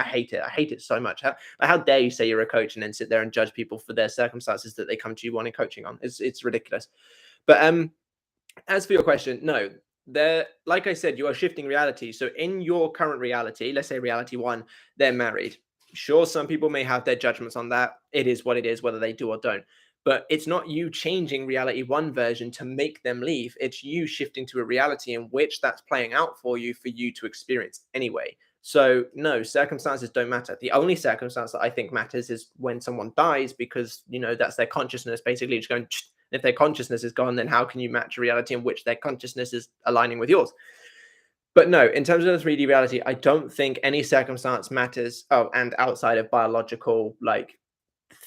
hate it. I hate it so much. How dare you say you're a coach and then sit there and judge people for their circumstances that they come to you wanting coaching on? It's ridiculous. But as for your question, no, there, like I said, you are shifting reality. So in your current reality, let's say reality one, they're married. Sure, some people may have their judgments on that. It is what it is, whether they do or don't. But it's not you changing reality one version to make them leave. It's you shifting to a reality in which that's playing out for you to experience anyway. So no, circumstances don't matter. The only circumstance that I think matters is when someone dies, because that's their consciousness basically just going. If their consciousness is gone, then how can you match a reality in which their consciousness is aligning with yours? But no, in terms of the 3D reality, I don't think any circumstance matters. Oh, and outside of biological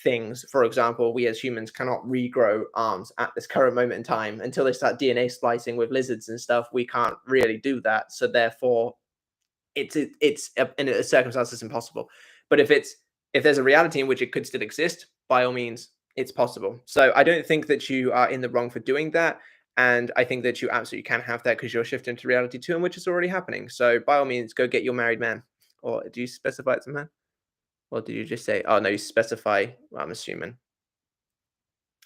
things, for example, we as humans cannot regrow arms at this current moment in time until they start DNA splicing with lizards and stuff. We can't really do that, so therefore, it's in a circumstance it's impossible. But if there's a reality in which it could still exist, by all means, it's possible. So I don't think that you are in the wrong for doing that. And I think that you absolutely can have that because you're shifting to reality too, and which is already happening. So by all means, go get your married man. Or do you specify it's a man? Or do you just say, oh no, you specify, well, I'm assuming.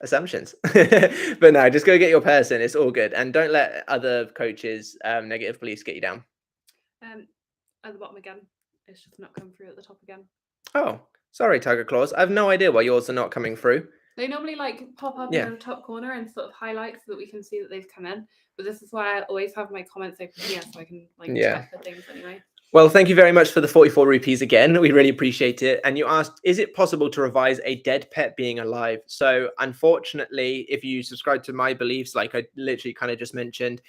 Assumptions. But no, just go get your person. It's all good. And don't let other coaches, negative beliefs get you down. At the bottom again. It's just not come through at the top again. Oh, sorry, Tiger Claws. I have no idea why yours are not coming through. They normally pop up in the top corner and sort of highlight so that we can see that they've come in. But this is why I always have my comments open here so I can check for things anyway. Well, thank you very much for the 44 rupees again. We really appreciate it. And you asked, is it possible to revise a dead pet being alive? So unfortunately, if you subscribe to my beliefs, like I literally kind of just mentioned,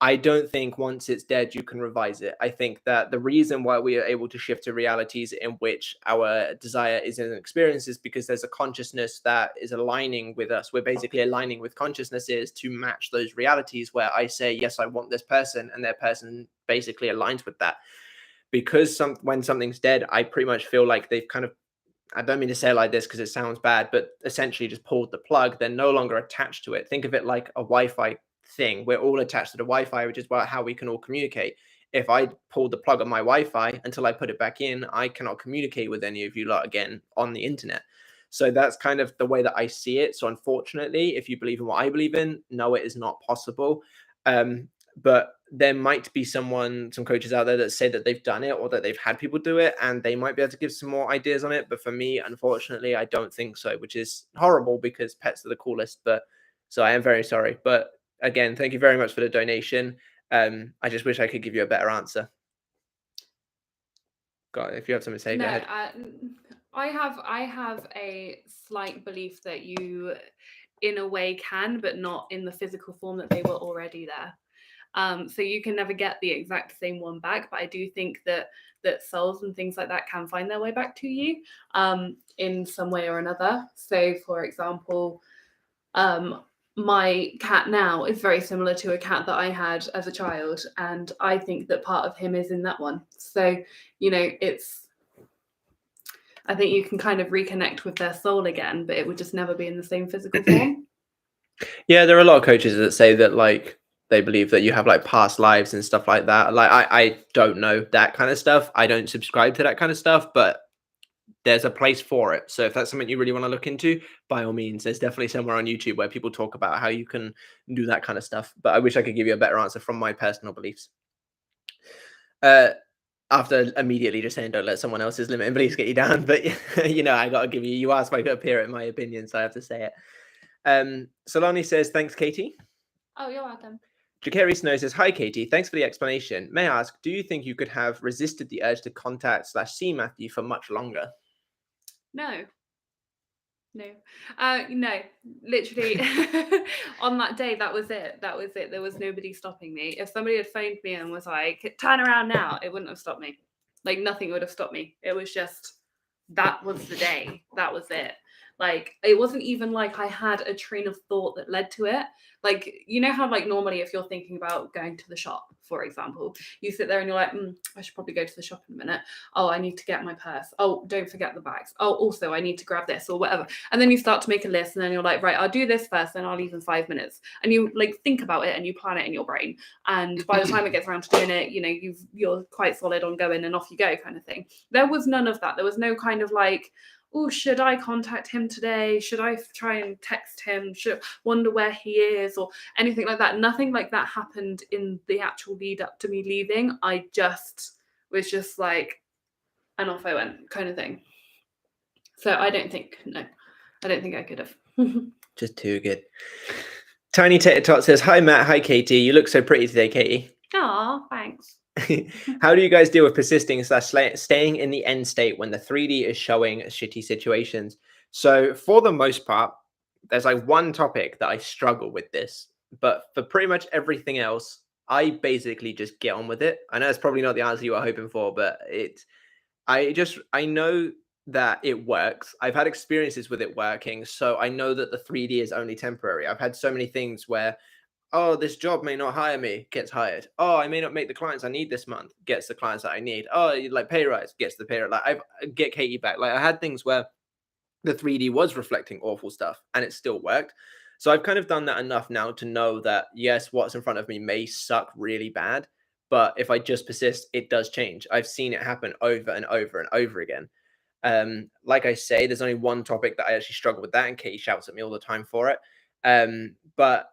I don't think once it's dead, you can revise it. I think that the reason why we are able to shift to realities in which our desire is an experience is because there's a consciousness that is aligning with us. We're basically aligning with consciousnesses to match those realities where I say, yes, I want this person, and their person basically aligns with that. Because when something's dead, I pretty much feel like they've kind of, I don't mean to say it like this because it sounds bad, but essentially just pulled the plug. They're no longer attached to it. Think of it like a Wi-Fi thing. We're all attached to the Wi-Fi, which is how we can all communicate. If I pulled the plug on my Wi-Fi until I put it back in, I cannot communicate with any of you lot again on the internet. So that's kind of the way that I see it. So unfortunately, if you believe in what I believe in, no, it is not possible. But there might be some coaches out there that say that they've done it or that they've had people do it, and they might be able to give some more ideas on it. But for me, unfortunately, I don't think so, which is horrible because pets are the coolest. But so I am very sorry. But again, thank you very much for the donation. I just wish I could give you a better answer. God, if you have something to say, go ahead. I have a slight belief that you, in a way, can, but not in the physical form that they were already there. So you can never get the exact same one back, but I do think that souls and things like that can find their way back to you in some way or another. So, for example, my cat now is very similar to a cat that I had as a child, and I think that part of him is in that one. So, I think you can kind of reconnect with their soul again, but it would just never be in the same physical form. Yeah, there are a lot of coaches that say that like they believe that you have like past lives and stuff like that. Like I don't know that kind of stuff. I don't subscribe to that kind of stuff, but there's a place for it. So if that's something you really want to look into, by all means, there's definitely somewhere on YouTube where people talk about how you can do that kind of stuff. But I wish I could give you a better answer from my personal beliefs. After immediately just saying don't let someone else's limiting beliefs get you down. But I gotta give you asked my opinion, my opinion, so I have to say it. Solani says, thanks, Katie. Oh, you're welcome. Jakari Snow says, hi, Katie. Thanks for the explanation. May I ask, do you think you could have resisted the urge to contact/see Matthew for much longer? No. No, literally on that day, that was it. There was nobody stopping me. If somebody had phoned me and was like, turn around now, it wouldn't have stopped me. Like, nothing would have stopped me. It was just, that was the day. That was it. Like, it wasn't even like I had a train of thought that led to it. Like, you know how, like, normally if you're thinking about going to the shop, for example, you sit there and you're like, I should probably go to the shop in a minute. Oh, I need to get my purse. Oh, don't forget the bags. Oh, also, I need to grab this or whatever. And then you start to make a list, and then you're like, right, I'll do this first, then I'll leave in 5 minutes. And you like think about it and you plan it in your brain. And by the time it gets around to doing it, you're quite solid on going and off you go kind of thing. There was none of that. There was no kind of like, oh, should I contact him today? Should I try and text him? Should wonder where he is or anything like that? Nothing like that happened in the actual lead up to me leaving. I just was just like, and off I went kind of thing. So I don't think I could have. Just too good. Tiny Tater Tot says, hi, Matt. Hi, Katie. You look so pretty today, Katie. Aw, thanks. How do you guys deal with persisting/staying in the end state when the 3D is showing shitty situations? So for the most part, there's like one topic that I struggle with this, but for pretty much everything else, I basically just get on with it. I know it's probably not the answer you were hoping for, but I know that it works. I've had experiences with it working, so I know that the 3D is only temporary. I've had so many things where, oh, this job may not hire me, gets hired. Oh, I may not make the clients I need this month, gets the clients that I need. Oh, like pay rise, gets the pay rise. Like I get Katie back. Like I had things where the 3D was reflecting awful stuff and it still worked. So I've kind of done that enough now to know that yes, what's in front of me may suck really bad, but if I just persist, it does change. I've seen it happen over and over and over again. Like I say, there's only one topic that I actually struggle with that, and Katie shouts at me all the time for it. But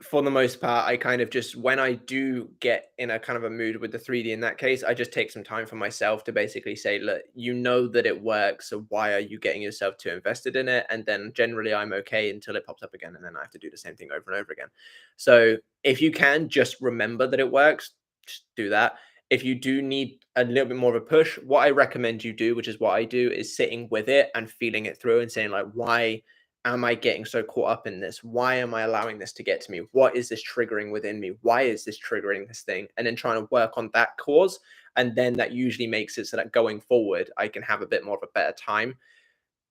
for the most part, I kind of just, when I do get in a kind of a mood with the 3D in that case, I just take some time for myself to basically say, look, you know that it works, so why are you getting yourself too invested in it? And then generally I'm okay until it pops up again, and then I have to do the same thing over and over again. So if you can just remember that it works, just do that. If you do need a little bit more of a push, what I recommend you do, which is what I do, is sitting with it and feeling it through and saying like, why am I getting so caught up in this? Why am I allowing this to get to me? What is this triggering within me? Why is this triggering this thing? And then trying to work on that cause. And then that usually makes it so that going forward, I can have a bit more of a better time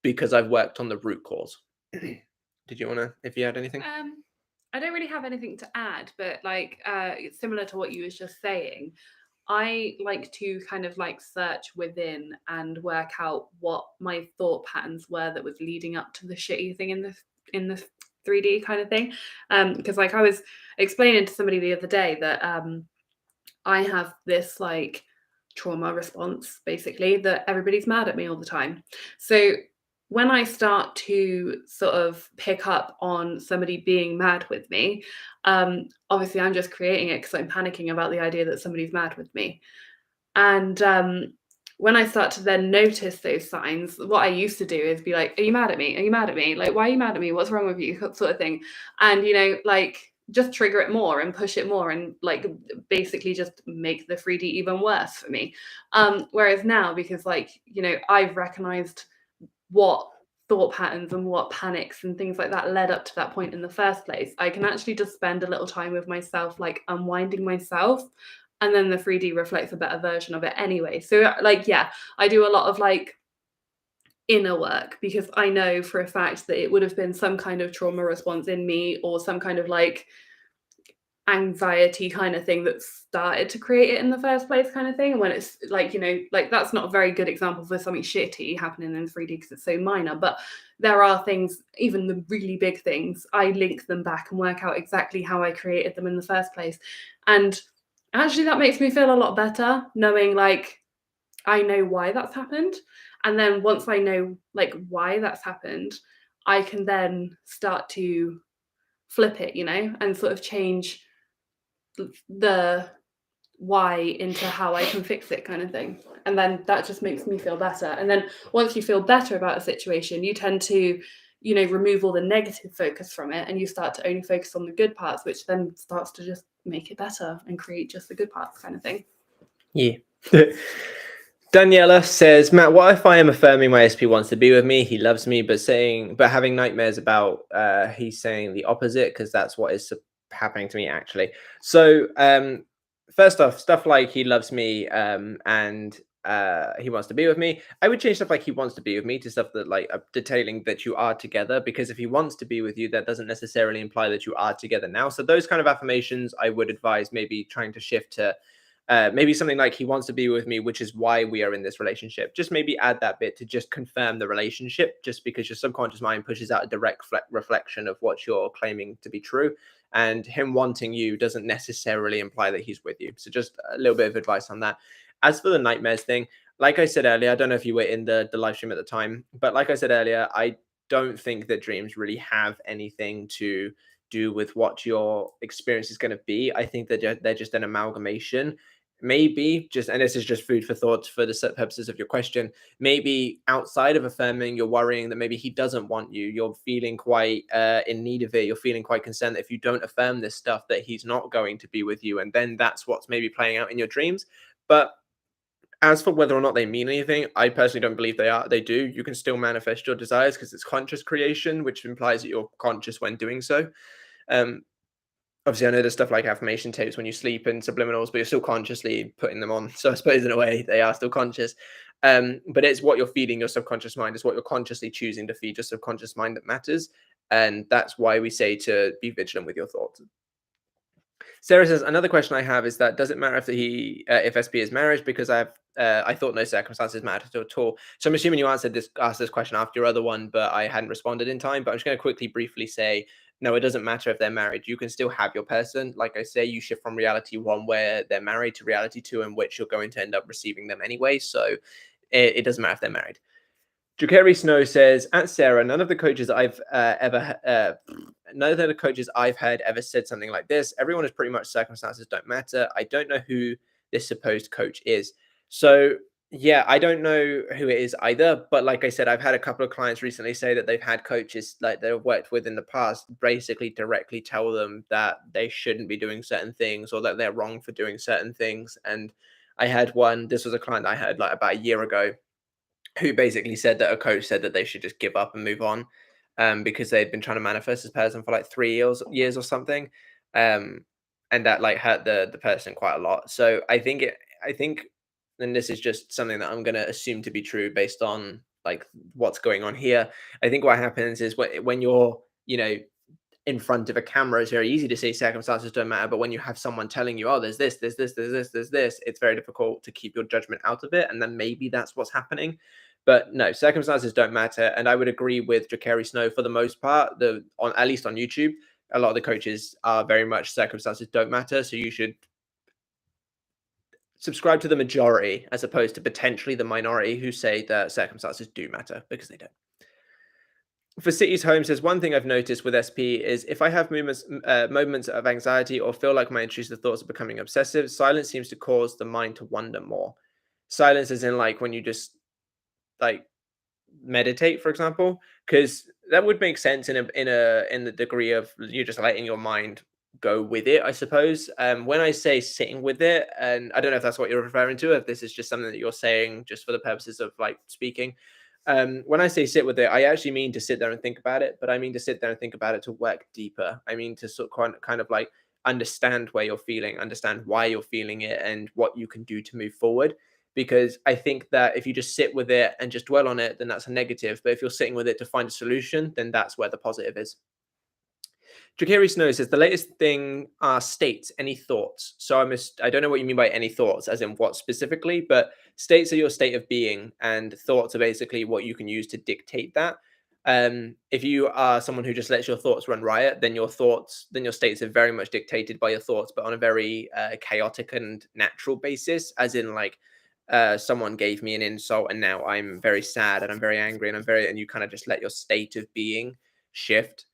because I've worked on the root cause. Did you want to, if you had anything? I don't really have anything to add, but like it's similar to what you was just saying. I like to kind of like search within and work out what my thought patterns were that was leading up to the shitty thing in the 3D kind of thing. Because like I was explaining to somebody the other day that I have this like trauma response basically that everybody's mad at me all the time. So when I start to sort of pick up on somebody being mad with me, obviously I'm just creating it because I'm panicking about the idea that somebody's mad with me. And when I start to then notice those signs, what I used to do is be like, "Are you mad at me? Are you mad at me? Like, why are you mad at me? What's wrong with you?" Sort of thing. And, you know, like just trigger it more and push it more and like basically just make the 3D even worse for me. Whereas now, because like, you know, I've recognized what thought patterns and what panics and things like that led up to that point in the first place, I can actually just spend a little time with myself, like unwinding myself. And then the 3D reflects a better version of it anyway. So, like, yeah, I do a lot of like inner work because I know for a fact that it would have been some kind of trauma response in me or some kind of like anxiety kind of thing that started to create it in the first place kind of thing. And when it's like, you know, like that's not a very good example for something shitty happening in 3D because it's so minor, but there are things, even the really big things, I link them back and work out exactly how I created them in the first place. And actually that makes me feel a lot better knowing like I know why that's happened. And then once I know like why that's happened, I can then start to flip it, you know, and sort of change the why into how I can fix it kind of thing. And then that just makes me feel better. And then once you feel better about a situation, you tend to, you know, remove all the negative focus from it and you start to only focus on the good parts, which then starts to just make it better and create just the good parts kind of thing. Yeah. Daniela says, Matt, what if I am affirming my SP wants to be with me, he loves me, but having nightmares about he's saying the opposite because that's what is happening to me actually. So first off, stuff like he loves me and he wants to be with me, I would change stuff like he wants to be with me to stuff that like detailing that you are together, because if he wants to be with you, that doesn't necessarily imply that you are together now. So those kind of affirmations I would advise maybe trying to shift to maybe something like he wants to be with me, which is why we are in this relationship. Just maybe add that bit to just confirm the relationship, just because your subconscious mind pushes out a direct reflection of what you're claiming to be true. And him wanting you doesn't necessarily imply that he's with you. So just a little bit of advice on that. As for the nightmares thing, like I said earlier, I don't know if you were in the live stream at the time, but like I said earlier, I don't think that dreams really have anything to do with what your experience is going to be. I think that they're just an amalgamation. Maybe just, and this is just food for thought for the set purposes of your question, maybe outside of affirming, you're worrying that maybe he doesn't want you. You're feeling quite in need of it. You're feeling quite concerned that if you don't affirm this stuff, that he's not going to be with you. And then that's what's maybe playing out in your dreams. But as for whether or not they mean anything, I personally don't believe they do. You can still manifest your desires because it's conscious creation, which implies that you're conscious when doing so. Um, Obviously, I know there's stuff like affirmation tapes when you sleep and subliminals, but you're still consciously putting them on. So I suppose in a way they are still conscious. But it's what you're feeding your subconscious mind. It's what you're consciously choosing to feed your subconscious mind that matters. And that's why we say to be vigilant with your thoughts. Sarah says, another question I have is that does it matter if SP is marriage? Because I thought no circumstances mattered at all. So I'm assuming you asked this question after your other one, but I hadn't responded in time. But I'm just going to quickly, briefly say, no, it doesn't matter if they're married. You can still have your person. Like I say, you shift from reality one where they're married to reality two in which you're going to end up receiving them anyway. So it doesn't matter if they're married. Jukeri Snow says, at Sarah, none of the coaches I've heard ever said something like this. Everyone is pretty much circumstances don't matter. I don't know who this supposed coach is. So yeah, I don't know who it is either. But like I said, I've had a couple of clients recently say that they've had coaches like they've worked with in the past basically directly tell them that they shouldn't be doing certain things or that they're wrong for doing certain things. And I had one, this was a client I had like about a year ago, who basically said that a coach said that they should just give up and move on. because they'd been trying to manifest this person for like 3 years or something, and that like hurt the person quite a lot. So I think, and this is just something that I'm gonna assume to be true based on like what's going on here. I think what happens is when you're in front of a camera, it's very easy to say circumstances don't matter. But when you have someone telling you, oh, there's this, there's this, it's very difficult to keep your judgment out of it. And then maybe that's what's happening. But no, circumstances don't matter. And I would agree with Jacari Snow for the most part. At least on YouTube, a lot of the coaches are very much circumstances don't matter. So you should subscribe to the majority as opposed to potentially the minority who say that circumstances do matter, because they don't. For City's Home says, one thing I've noticed with SP is if I have moments of anxiety or feel like my intrusive thoughts are becoming obsessive, silence seems to cause the mind to wander more. Silence is in like when you just like meditate, for example, because that would make sense in the degree of you just letting your mind go with it, I suppose. When I say sitting with it, and I don't know if that's what you're referring to, if this is just something that you're saying just for the purposes of like speaking. When I say sit with it, I actually mean to sit there and think about it, but I mean to sit there and think about it to work deeper. I mean to sort of kind of like understand where you're feeling, understand why you're feeling it, and what you can do to move forward. Because I think that if you just sit with it and just dwell on it, then that's a negative. But if you're sitting with it to find a solution, then that's where the positive is. Drakari Snow says the latest thing are states. Any thoughts? So I don't know what you mean by any thoughts, as in what specifically, but states are your state of being, and thoughts are basically what you can use to dictate that. If you are someone who just lets your thoughts run riot, then your states are very much dictated by your thoughts, but on a very chaotic and natural basis, as in like someone gave me an insult and now I'm very sad and I'm very angry and you kind of just let your state of being shift.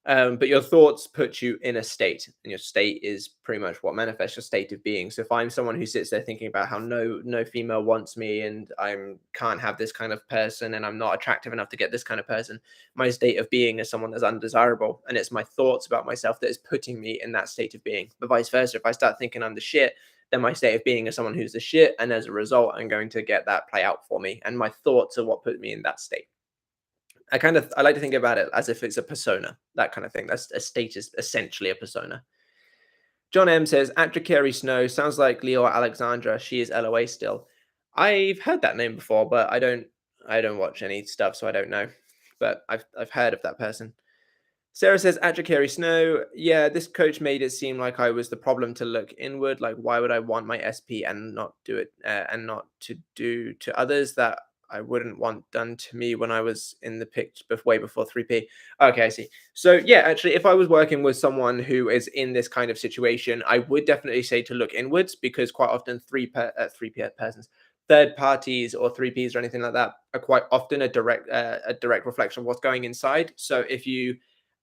But your thoughts put you in a state, and your state is pretty much what manifests your state of being. So if I'm someone who sits there thinking about how no female wants me, and I can't have this kind of person, and I'm not attractive enough to get this kind of person, my state of being is someone that's undesirable, and it's my thoughts about myself that is putting me in that state of being. But vice versa, if I start thinking I'm the shit, then my state of being is someone who's the shit, and as a result, I'm going to get that play out for me, and my thoughts are what put me in that state. I like to think about it as if it's a persona, that kind of thing. That's a state is essentially a persona. John M says, Actor Carrie Snow sounds like Leo Alexandra. She is LOA still. I've heard that name before, but I don't watch any stuff, so I don't know. But I've heard of that person. Sarah says, Actor Carrie Snow, yeah, this coach made it seem like I was the problem to look inward. Like, why would I want my SP and not do it and not to do to others that I wouldn't want done to me when I was in the pitch way before 3P. Okay, I see. So yeah, actually, if I was working with someone who is in this kind of situation, I would definitely say to look inwards, because quite often 3P persons, third parties or 3Ps or anything like that are quite often a direct reflection of what's going inside. So if you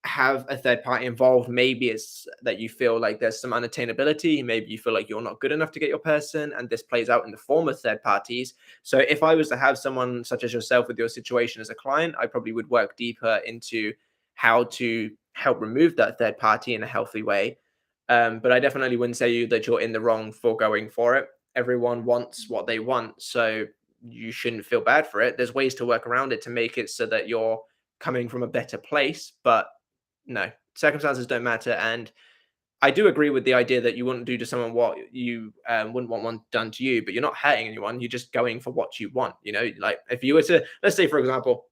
have a third party involved, maybe it's that you feel like there's some unattainability, maybe you feel like you're not good enough to get your person, and this plays out in the form of third parties. So if I was to have someone such as yourself with your situation as a client, I probably would work deeper into how to help remove that third party in a healthy way. But I definitely wouldn't say that you're in the wrong for going for it. Everyone wants what they want, so you shouldn't feel bad for it. There's ways to work around it to make it so that you're coming from a better place, but no, circumstances don't matter. And I do agree with the idea that you wouldn't do to someone what you wouldn't want one done to you, but you're not hurting anyone. You're just going for what you want. Like if you were to, let's say, for example,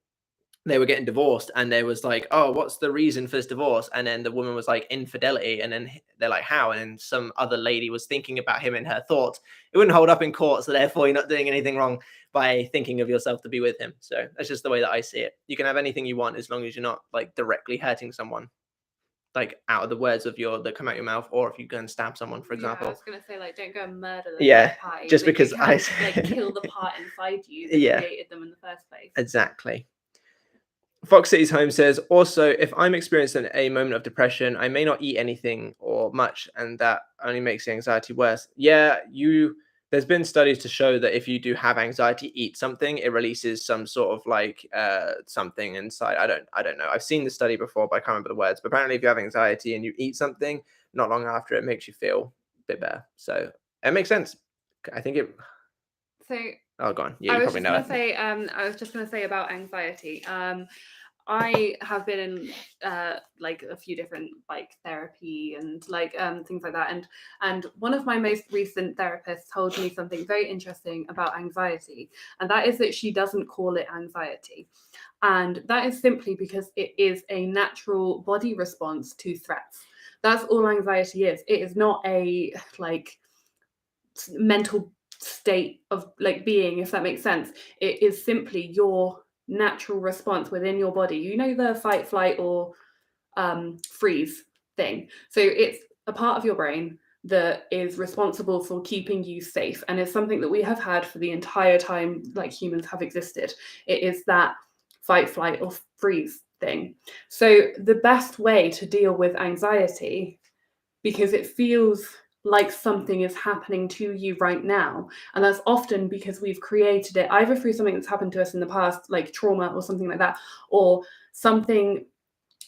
they were getting divorced and there was like, oh, what's the reason for this divorce? And then the woman was like, infidelity. And then they're like, how? And then some other lady was thinking about him in her thoughts. It wouldn't hold up in court. So therefore, you're not doing anything wrong by thinking of yourself to be with him. So that's just the way that I see it. You can have anything you want as long as you're not like directly hurting someone, like out of the words of that come out your mouth, or if you go and stab someone, for example. I was gonna say, like, don't go and murder the Yeah, third party. just like, because I like kill the part inside you that Yeah. created them in the first place. Exactly. Fox City's Home says, also, if I'm experiencing a moment of depression, I may not eat anything or much, and that only makes the anxiety worse. Yeah, there's been studies to show that if you do have anxiety, eat something, it releases some sort of like something inside. I don't know. I've seen the study before, but I can't remember the words. But apparently if you have anxiety and you eat something, not long after it makes you feel a bit better. So it makes sense. I think it. So Oh, go on. Yeah, you probably know it. I was just going to say about anxiety. I have been in like a few different like therapy and like things like that, and one of my most recent therapists told me something very interesting about anxiety, and that is that she doesn't call it anxiety, and that is simply because it is a natural body response to threats. That's all anxiety is. It is not a like mental state of like being, if that makes sense. It is simply your natural response within your body. You know, the fight, flight, or freeze thing. So it's a part of your brain that is responsible for keeping you safe, and it's something that we have had for the entire time like humans have existed. It is that fight, flight, or freeze thing. So the best way to deal with anxiety, because it feels like something is happening to you right now. And that's often because we've created it either through something that's happened to us in the past, like trauma or something like that, or something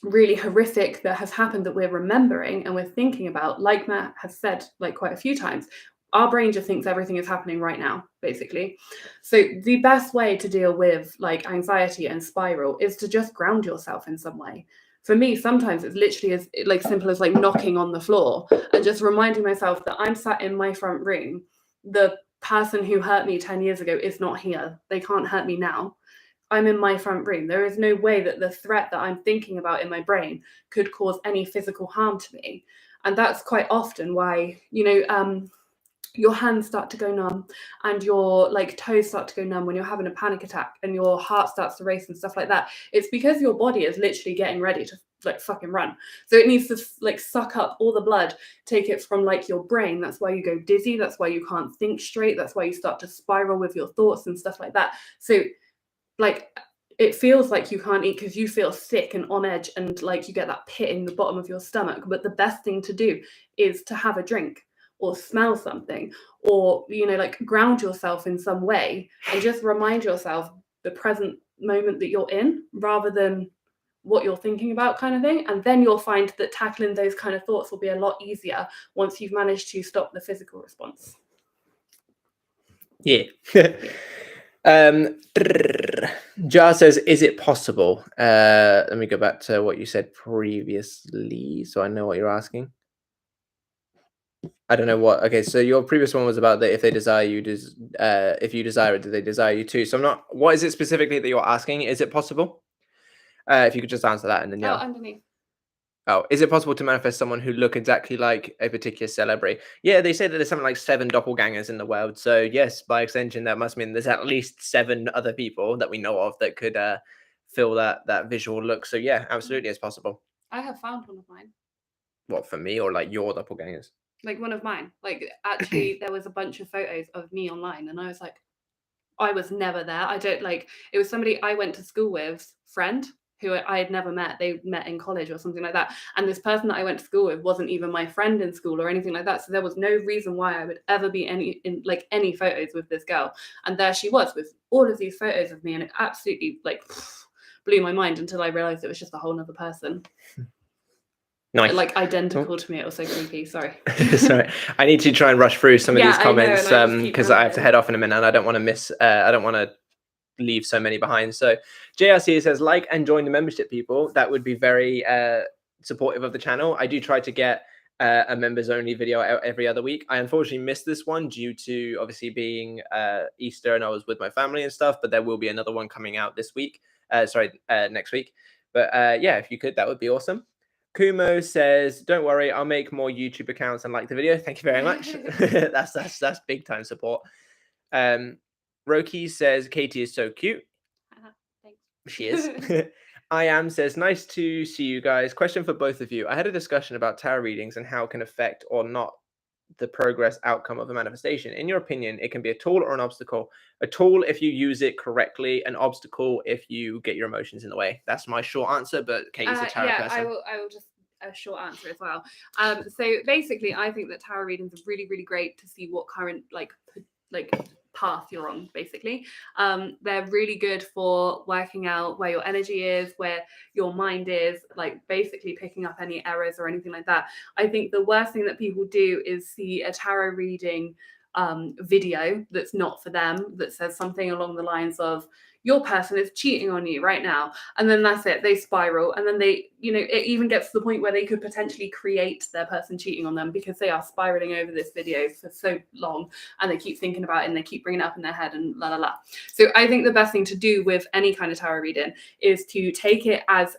really horrific that has happened that we're remembering and we're thinking about. Like Matt has said like quite a few times, our brain just thinks everything is happening right now, basically. So the best way to deal with like anxiety and spiral is to just ground yourself in some way. For me, sometimes it's literally as like simple as like knocking on the floor and just reminding myself that I'm sat in my front room. The person who hurt me 10 years ago is not here. They can't hurt me now. I'm in my front room. There is no way that the threat that I'm thinking about in my brain could cause any physical harm to me. And that's quite often why, your hands start to go numb and your like toes start to go numb when you're having a panic attack and your heart starts to race and stuff like that. It's because your body is literally getting ready to like fucking run. So it needs to like suck up all the blood, take it from like your brain. That's why you go dizzy. That's why you can't think straight. That's why you start to spiral with your thoughts and stuff like that. So like it feels like you can't eat because you feel sick and on edge and like you get that pit in the bottom of your stomach. But the best thing to do is to have a drink or smell something, or like ground yourself in some way and just remind yourself the present moment that you're in rather than what you're thinking about, kind of thing. And then you'll find that tackling those kind of thoughts will be a lot easier once you've managed to stop the physical response. Yeah. Jar says, is it possible? Let me go back to what you said previously so I know what you're asking. I don't know what. Okay, so your previous one was about that if they desire you, if you desire it, do they desire you too? So I'm not. What is it specifically that you're asking? Is it possible? If you could just answer that, and then yeah. Underneath. Oh, is it possible to manifest someone who look exactly like a particular celebrity? Yeah, they say that there's something like 7 doppelgangers in the world. So yes, by extension, that must mean there's at least 7 other people that we know of that could fill that visual look. So yeah, absolutely, it's possible. I have found one of mine. What, for me or like your doppelgangers? Like one of mine. Like actually, there was a bunch of photos of me online, and I was like, I was never there. I don't like. It was somebody I went to school with, friend who I had never met. They met in college or something like that. And this person that I went to school with wasn't even my friend in school or anything like that. So there was no reason why I would ever be in any photos with this girl. And there she was with all of these photos of me, and it absolutely like blew my mind until I realized it was just a whole other person. Nice. Like identical to me. It was so creepy. Sorry. Sorry, I need to try and rush through some of these comments because I have to head off in a minute, and I don't want to miss. I don't want to leave so many behind. So JRC says, like and join the membership, people. That would be very supportive of the channel. I do try to get a members only video out every other week. I unfortunately missed this one due to obviously being Easter and I was with my family and stuff, but there will be another one coming out this week. Next week. But yeah, if you could, that would be awesome. Kumo says, don't worry, I'll make more YouTube accounts and like the video. Thank you very much. that's big time support. Roki says, Katie is so cute. Thanks. She is. I am says, nice to see you guys. Question for both of you. I had a discussion about tarot readings and how it can affect or not the progress outcome of a manifestation. In your opinion, it can be a tool or an obstacle. A tool if you use it correctly, an obstacle if you get your emotions in the way. That's my short answer, but Katie's a tarot person. I will just a short answer as well. So basically, I think that tarot readings are really, really great to see what current like path you're on, basically. They're really good for working out where your energy is, where your mind is, like basically picking up any errors or anything like that. I think the worst thing that people do is see a tarot reading video that's not for them, that says something along the lines of, your person is cheating on you right now. And then that's it, they spiral. And then they, it even gets to the point where they could potentially create their person cheating on them because they are spiraling over this video for so long and they keep thinking about it and they keep bringing it up in their head and la la la. So I think the best thing to do with any kind of tarot reading is to take it as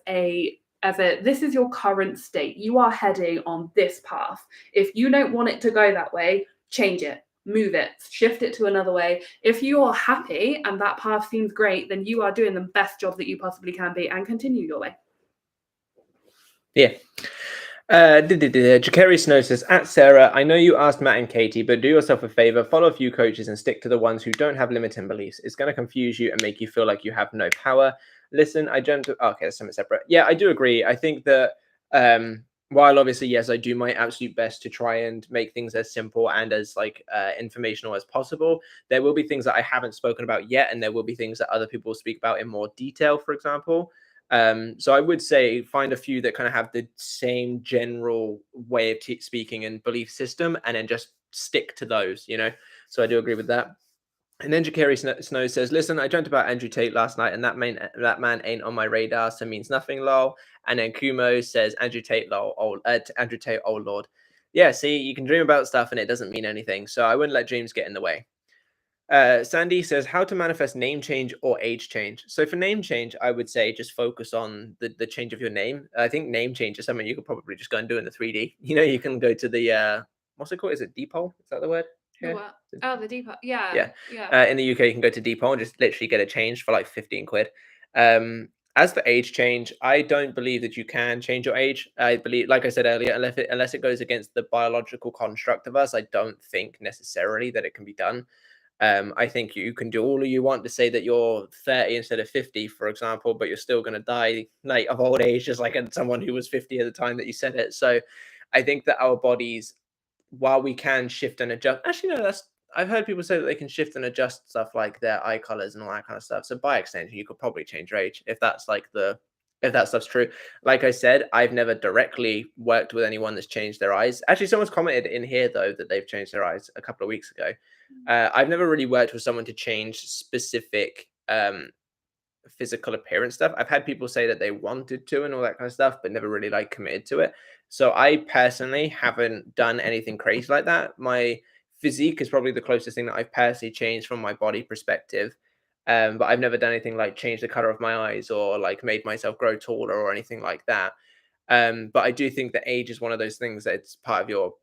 this is your current state. You are heading on this path. If you don't want it to go that way, change it, move it, shift it to another way. If you are happy and that path seems great, then you are doing the best job that you possibly can be, and continue your way. Yeah. Jakari Snow says, at Sarah, I know you asked Matt and Katie, but do yourself a favor, follow a few coaches and stick to the ones who don't have limiting beliefs. It's going to confuse you and make you feel like you have no power. Listen, I jumped to, okay, that's something separate. Yeah, I do agree. I think that while obviously, yes, I do my absolute best to try and make things as simple and as informational as possible, there will be things that I haven't spoken about yet, and there will be things that other people will speak about in more detail, for example. So I would say find a few that kind of have the same general way of speaking and belief system, and then just stick to those, So I do agree with that. And then Jakari Snow says, listen, I dreamt about Andrew Tate last night, and that man ain't on my radar, so means nothing, lol. And then Kumo says, Andrew Tate, lol, Andrew Tate, oh lord. Yeah, see, you can dream about stuff and it doesn't mean anything, so I wouldn't let dreams get in the way. Sandy says, how to manifest name change or age change. So for name change, I would say just focus on the change of your name. I think name change is something you could probably just go and do in the 3D. You can go to the what's it called? Is it Depot? Is that the word? The what? Oh, the Depot. Yeah. In the UK, you can go to Depot and just literally get it changed for like 15 quid. As for age change, I don't believe that you can change your age. I believe, like I said earlier, unless it goes against the biological construct of us, I don't think necessarily that it can be done. I think you can do all you want to say that you're 30 instead of 50, for example, but you're still going to die of old age, just like someone who was 50 at the time that you said it. So I think that our bodies, while we can shift and adjust, actually, no, I've heard people say that they can shift and adjust stuff like their eye colors and all that kind of stuff. So by extension, you could probably change your age if that stuff's true. Like I said, I've never directly worked with anyone that's changed their eyes. Actually, someone's commented in here though that they've changed their eyes a couple of weeks ago. I've never really worked with someone to change specific physical appearance stuff. I've had people say that they wanted to and all that kind of stuff, but never really committed to it. So I personally haven't done anything crazy like that. My physique is probably the closest thing that I've personally changed from my body perspective. But I've never done anything like change the color of my eyes or made myself grow taller or anything like that. But I do think that age is one of those things that it's part of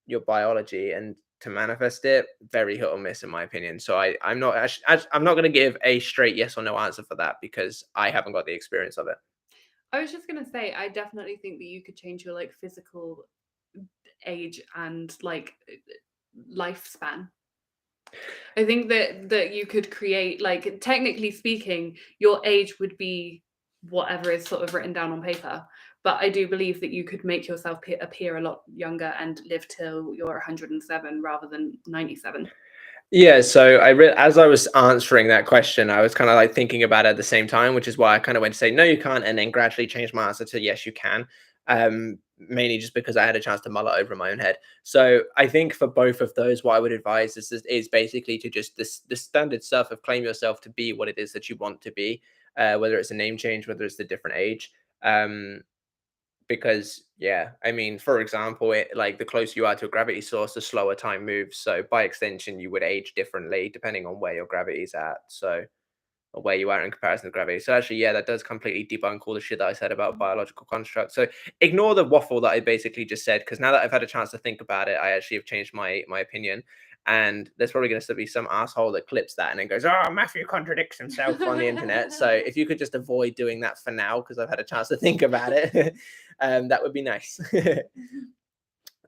your biology, and to manifest it, very hit or miss in my opinion. So I'm not going to give a straight yes or no answer for that because I haven't got the experience of it. I was just going to say, I definitely think that you could change your physical age and lifespan. I think that you could create, technically speaking, your age would be whatever is sort of written down on paper. But I do believe that you could make yourself appear a lot younger and live till you're 107 rather than 97. Yeah, so as I was answering that question, I was kind of thinking about it at the same time, which is why I kind of went to say no, you can't, and then gradually changed my answer to yes, you can. Mainly just because I had a chance to mull it over in my own head. So I think for both of those, what I would advise is basically to just the standard stuff of claim yourself to be what it is that you want to be, whether it's a name change, whether it's the different age. Because yeah, I mean, for example, the closer you are to a gravity source, the slower time moves. So by extension, you would age differently depending on where your gravity is at. So, or where you are in comparison to gravity. So actually, yeah, that does completely debunk all the shit that I said about biological constructs. So ignore the waffle that I basically just said, because now that I've had a chance to think about it, I actually have changed my opinion. And there's probably going to be some asshole that clips that and then goes, "Oh, Matthew contradicts himself" on the internet. So if you could just avoid doing that for now, because I've had a chance to think about it, that would be nice.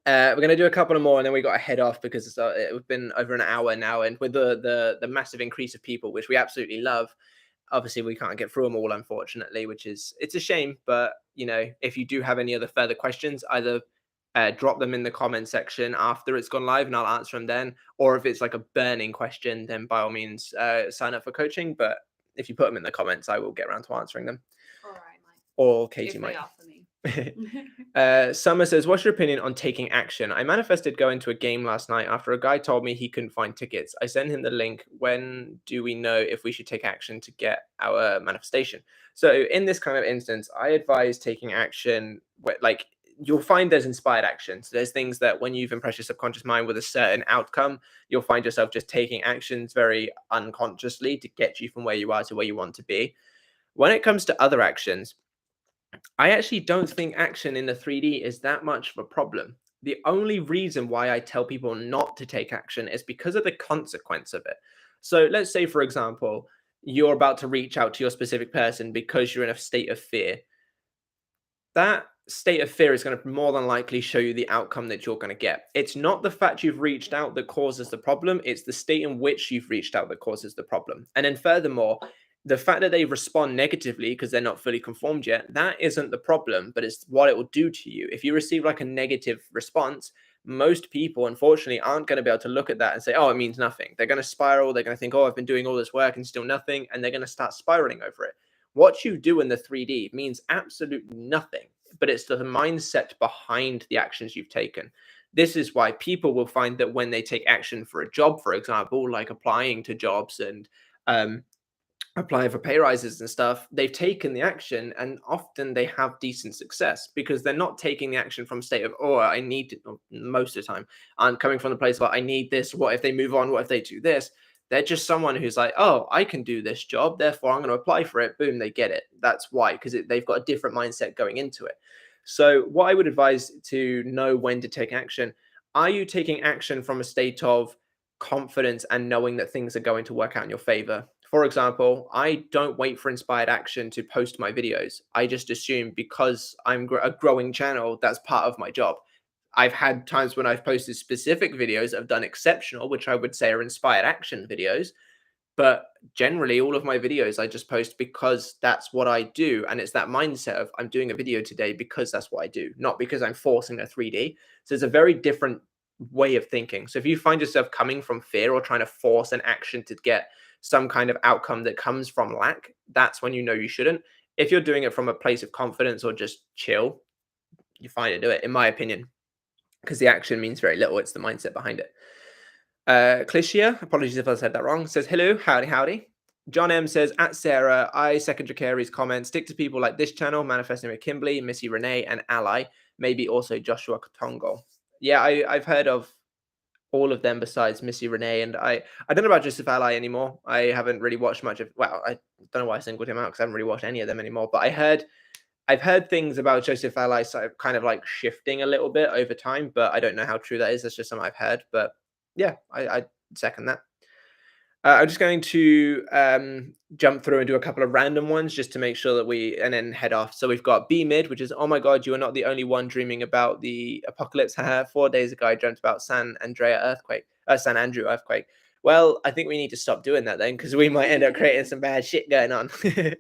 We're going to do a couple of more and then we got to head off because it's been over an hour now. And with the massive increase of people, which we absolutely love, obviously we can't get through them all, unfortunately, it's a shame. But, if you do have any other further questions, either drop them in the comment section after it's gone live and I'll answer them then. Or if it's a burning question, then by all means, sign up for coaching. But if you put them in the comments, I will get around to answering them. All right, Mike. Or Katie might. Summer says, "What's your opinion on taking action? I manifested going to a game last night after a guy told me he couldn't find tickets. I sent him the link. When do we know if we should take action to get our manifestation?" So, in this kind of instance, I advise taking action. Like, you'll find there's inspired actions. There's things that when you've impressed your subconscious mind with a certain outcome, you'll find yourself just taking actions very unconsciously to get you from where you are to where you want to be. When it comes to other actions, I actually don't think action in the 3D is that much of a problem. The only reason why I tell people not to take action is because of the consequence of it. So let's say, for example, you're about to reach out to your specific person because you're in a state of fear. That state of fear is going to more than likely show you the outcome that you're going to get. It's not the fact you've reached out that causes the problem, it's the state in which you've reached out that causes the problem. And then, furthermore, the fact that they respond negatively because they're not fully conformed yet, that isn't the problem, but it's what it will do to you. If you receive like a negative response, most people, unfortunately, aren't going to be able to look at that and say, oh, it means nothing. They're going to spiral. They're going to think, oh, I've been doing all this work and still nothing. And they're going to start spiraling over it. What you do in the 3D means absolutely nothing, but it's the mindset behind the actions you've taken. This is why people will find that when they take action for a job, for example, like applying to jobs and um, applying for pay rises and stuff, they've taken the action and often they have decent success because they're not taking the action from a state of, oh, I need to, most of the time, I'm coming from the place where I need this. What if they move on? What if they do this? They're just someone who's like, oh, I can do this job, therefore I'm going to apply for it. Boom, they get it. That's why, because they've got a different mindset going into it. So, what I would advise to know when to take action, are you taking action from a state of confidence and knowing that things are going to work out in your favor? For example, I don't wait for inspired action to post my videos. I just assume because I'm a growing channel, that's part of my job. I've had times when I've posted specific videos that have done exceptional, which I would say are inspired action videos. But generally, all of my videos I just post because that's what I do. And it's that mindset of I'm doing a video today because that's what I do, not because I'm forcing a 3D. So it's a very different way of thinking. So if you find yourself coming from fear or trying to force an action to get some kind of outcome that comes from lack, that's when you know you shouldn't. If you're doing it from a place of confidence or just chill, you're fine to do it, in my opinion, because the action means very little. It's the mindset behind it. Clishia, apologies if I said that wrong, says, hello, howdy, howdy. John M says, at Sarah, I second Jakari's comment. Stick to people like this channel, Manifesting with Kimberly, Missy Renee, and Ally. Maybe also Joshua Katongo. Yeah, I've heard of all of them besides Missy Renee, and I don't know about Joseph Ally anymore. I haven't really watched much of, well, I don't know why I singled him out because I haven't really watched any of them anymore, but I've heard things about Joseph Ally sort of kind of like shifting a little bit over time, but I don't know how true that is. That's just something I've heard, but yeah, I second that. I'm just going to jump through and do a couple of random ones just to make sure that and then head off. So we've got B mid, which is, oh my God, you are not the only one dreaming about the apocalypse. 4 days ago, I dreamt about San Andrew earthquake. Well, I think we need to stop doing that then, because we might end up creating some bad shit going on. Dreams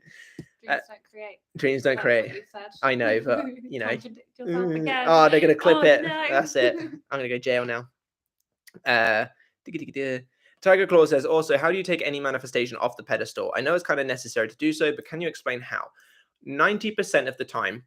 don't create. Dreams don't That's create. what you said. I know, but you know. Contradict yourself again. Oh, they're gonna clip it. No. That's it. I'm gonna go jail now. Tiger Claw says, also, how do you take any manifestation off the pedestal? I know it's kind of necessary to do so, but can you explain how? 90% of the time,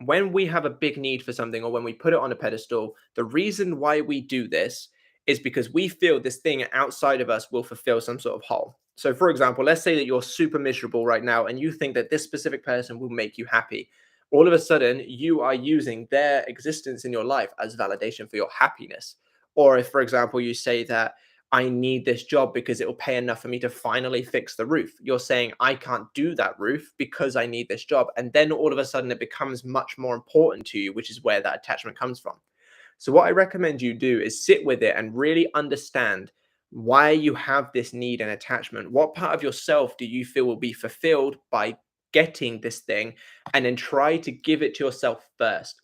when we have a big need for something or when we put it on a pedestal, the reason why we do this is because we feel this thing outside of us will fulfill some sort of hole. So, for example, let's say that you're super miserable right now and you think that this specific person will make you happy. All of a sudden, you are using their existence in your life as validation for your happiness. Or if, for example, you say that I need this job because it will pay enough for me to finally fix the roof. You're saying, I can't do that roof because I need this job. And then all of a sudden it becomes much more important to you, which is where that attachment comes from. So what I recommend you do is sit with it and really understand why you have this need and attachment. What part of yourself do you feel will be fulfilled by getting this thing? And then try to give it to yourself first,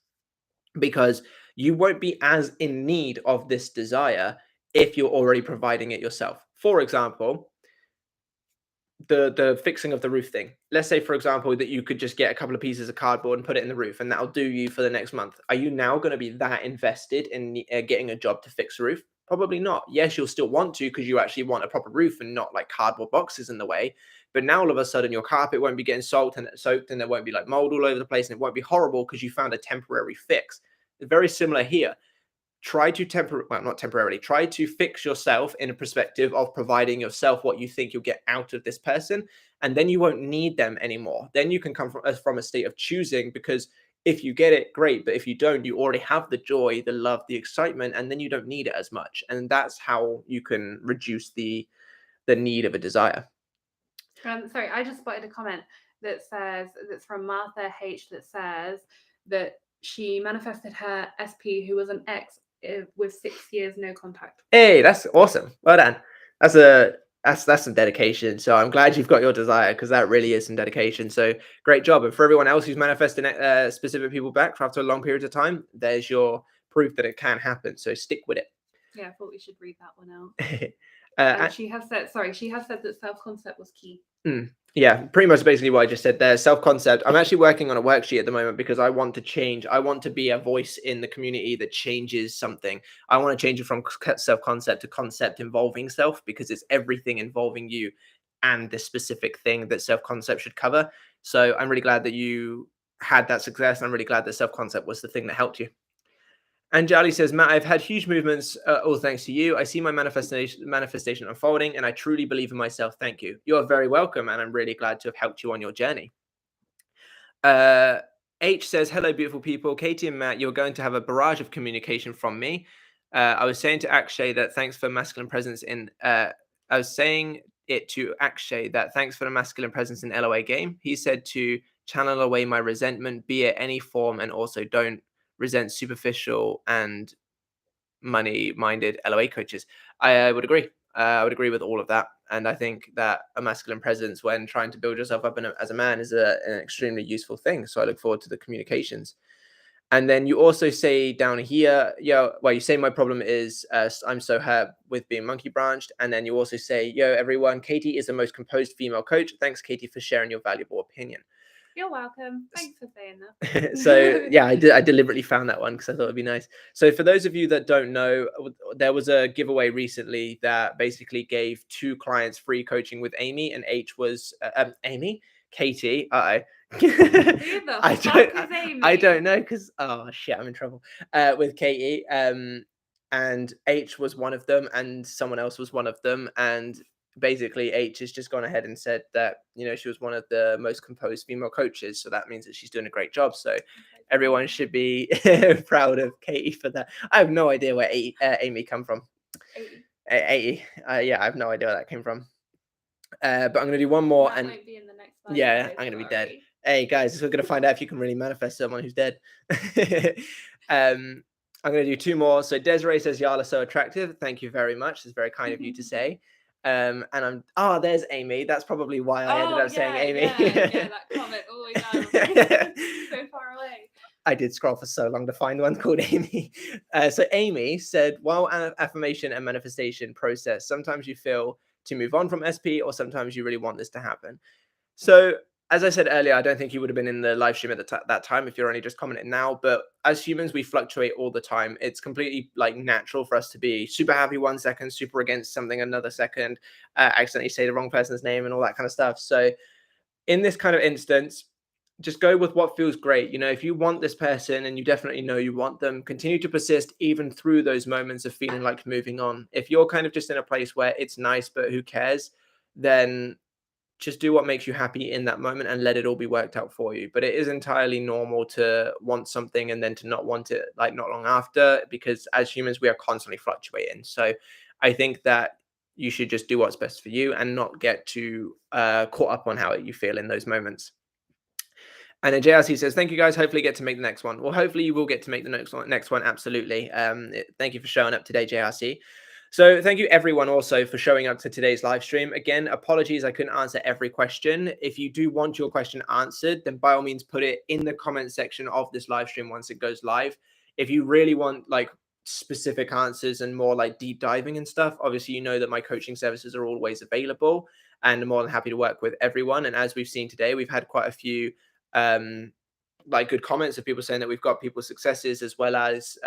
because you won't be as in need of this desire if you're already providing it yourself. For example, the fixing of the roof thing. Let's say, for example, that you could just get a couple of pieces of cardboard and put it in the roof, and that'll do you for the next month. Are you now going to be that invested in getting a job to fix the roof? Probably not. Yes, you'll still want to because you actually want a proper roof and not like cardboard boxes in the way. But now all of a sudden your carpet won't be getting soaked and there won't be like mold all over the place and it won't be horrible because you found a temporary fix. Very similar here. Try to not temporarily, try to fix yourself in a perspective of providing yourself what you think you'll get out of this person, and then you won't need them anymore. Then you can come from a state of choosing, because if you get it, great, but if you don't, you already have the joy, the love, the excitement, and then you don't need it as much. And that's how you can reduce the need of a desire. Sorry, I just spotted a comment that says, that's from Martha H, that says that she manifested her SP who was an ex with 6 years no contact. Hey, that's awesome. Well done. That's some dedication. So I'm glad you've got your desire, because that really is some dedication. So great job. And for everyone else who's manifesting specific people back for after a long period of time, there's your proof that it can happen. So stick with it. Yeah, I thought we should read that one out. And she has said that self-concept was key. Yeah, pretty much basically what I just said there. Self-concept. I'm actually working on a worksheet at the moment because I want to change. I want to be a voice in the community that changes something. I want to change it from self-concept to concept involving self, because it's everything involving you and the specific thing that self-concept should cover. So I'm really glad that you had that success. I'm really glad that self-concept was the thing that helped you. And Jali says, Matt, I've had huge movements, all thanks to you. I see my manifestation unfolding, and I truly believe in myself. Thank you. You are very welcome, and I'm really glad to have helped you on your journey. H says, hello, beautiful people. Katie and Matt, you're going to have a barrage of communication from me. I was saying to Akshay that thanks for masculine presence in... I was saying it to Akshay that thanks for the masculine presence in LOA game. He said to channel away my resentment, be it any form, and also don't resent superficial and money-minded LOA coaches. I would agree. I would agree with all of that. And I think that a masculine presence when trying to build yourself up as a man is an extremely useful thing. So I look forward to the communications. And then you also say down here, you say my problem is I'm so hurt with being monkey branched. And then you also say, everyone, Katie is the most composed female coach. Thanks, Katie, for sharing your valuable opinion. You're welcome. Thanks for saying that. So yeah, I deliberately found that one because I thought it'd be nice. So for those of you that don't know, there was a giveaway recently that basically gave 2 clients free coaching with Amy, and H was Katie. I don't know, because shit, I'm in trouble with Katie. And H was one of them, and someone else was one of them, and basically H has just gone ahead and said that she was one of the most composed female coaches, so that means that she's doing a great job. So everyone should be proud of Katie for that. I have no idea where Amy come from. 80. Yeah, I have no idea where that came from. But I'm gonna do one more, and might be in the next slide, yeah, I'm gonna be dead. Hey guys, we're gonna find out if you can really manifest someone who's dead. I'm gonna do 2 more. So Desiree says y'all are so attractive. Thank you very much. It's very kind of you to say. And there's Amy. That's probably why I ended up saying Amy. Yeah, that comment all the way down. So far away. I did scroll for so long to find one called Amy. So Amy said, while affirmation and manifestation process, sometimes you feel to move on from SP, or sometimes you really want this to happen. So as I said earlier, I don't think you would have been in the live stream at that time if you're only just commenting now. But as humans, we fluctuate all the time. It's completely natural for us to be super happy 1 second, super against something another second, accidentally say the wrong person's name and all that kind of stuff. So in this kind of instance, just go with what feels great. If you want this person and you definitely know you want them, continue to persist even through those moments of feeling like moving on. If you're kind of just in a place where it's nice, but who cares, then just do what makes you happy in that moment and let it all be worked out for you. But it is entirely normal to want something and then to not want it not long after, because as humans, we are constantly fluctuating. So I think that you should just do what's best for you and not get too caught up on how you feel in those moments. And then JRC says, thank you guys. Hopefully get to make the next one. Well, hopefully you will get to make the next one. Absolutely. Thank you for showing up today, JRC. So thank you everyone also for showing up to today's live stream. Again, apologies I couldn't answer every question. If you do want your question answered, then by all means put it in the comment section of this live stream once it goes live. If you really want specific answers and more deep diving and stuff, obviously that my coaching services are always available, and I'm more than happy to work with everyone. And as we've seen today, we've had quite a few good comments of people saying that we've got people's successes as well as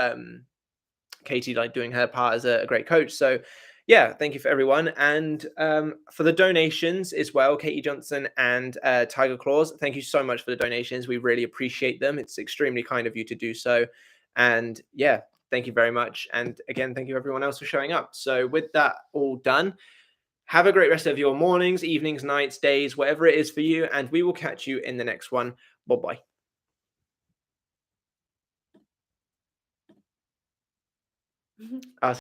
Katie like doing her part as a great coach. So yeah, thank you for everyone. And for the donations as well, Katie Johnson and Tiger Claws, thank you so much for the donations. We really appreciate them. It's extremely kind of you to do so. And yeah, thank you very much. And again, thank you everyone else for showing up. So with that all done, have a great rest of your mornings, evenings, nights, days, whatever it is for you. And we will catch you in the next one. Bye-bye.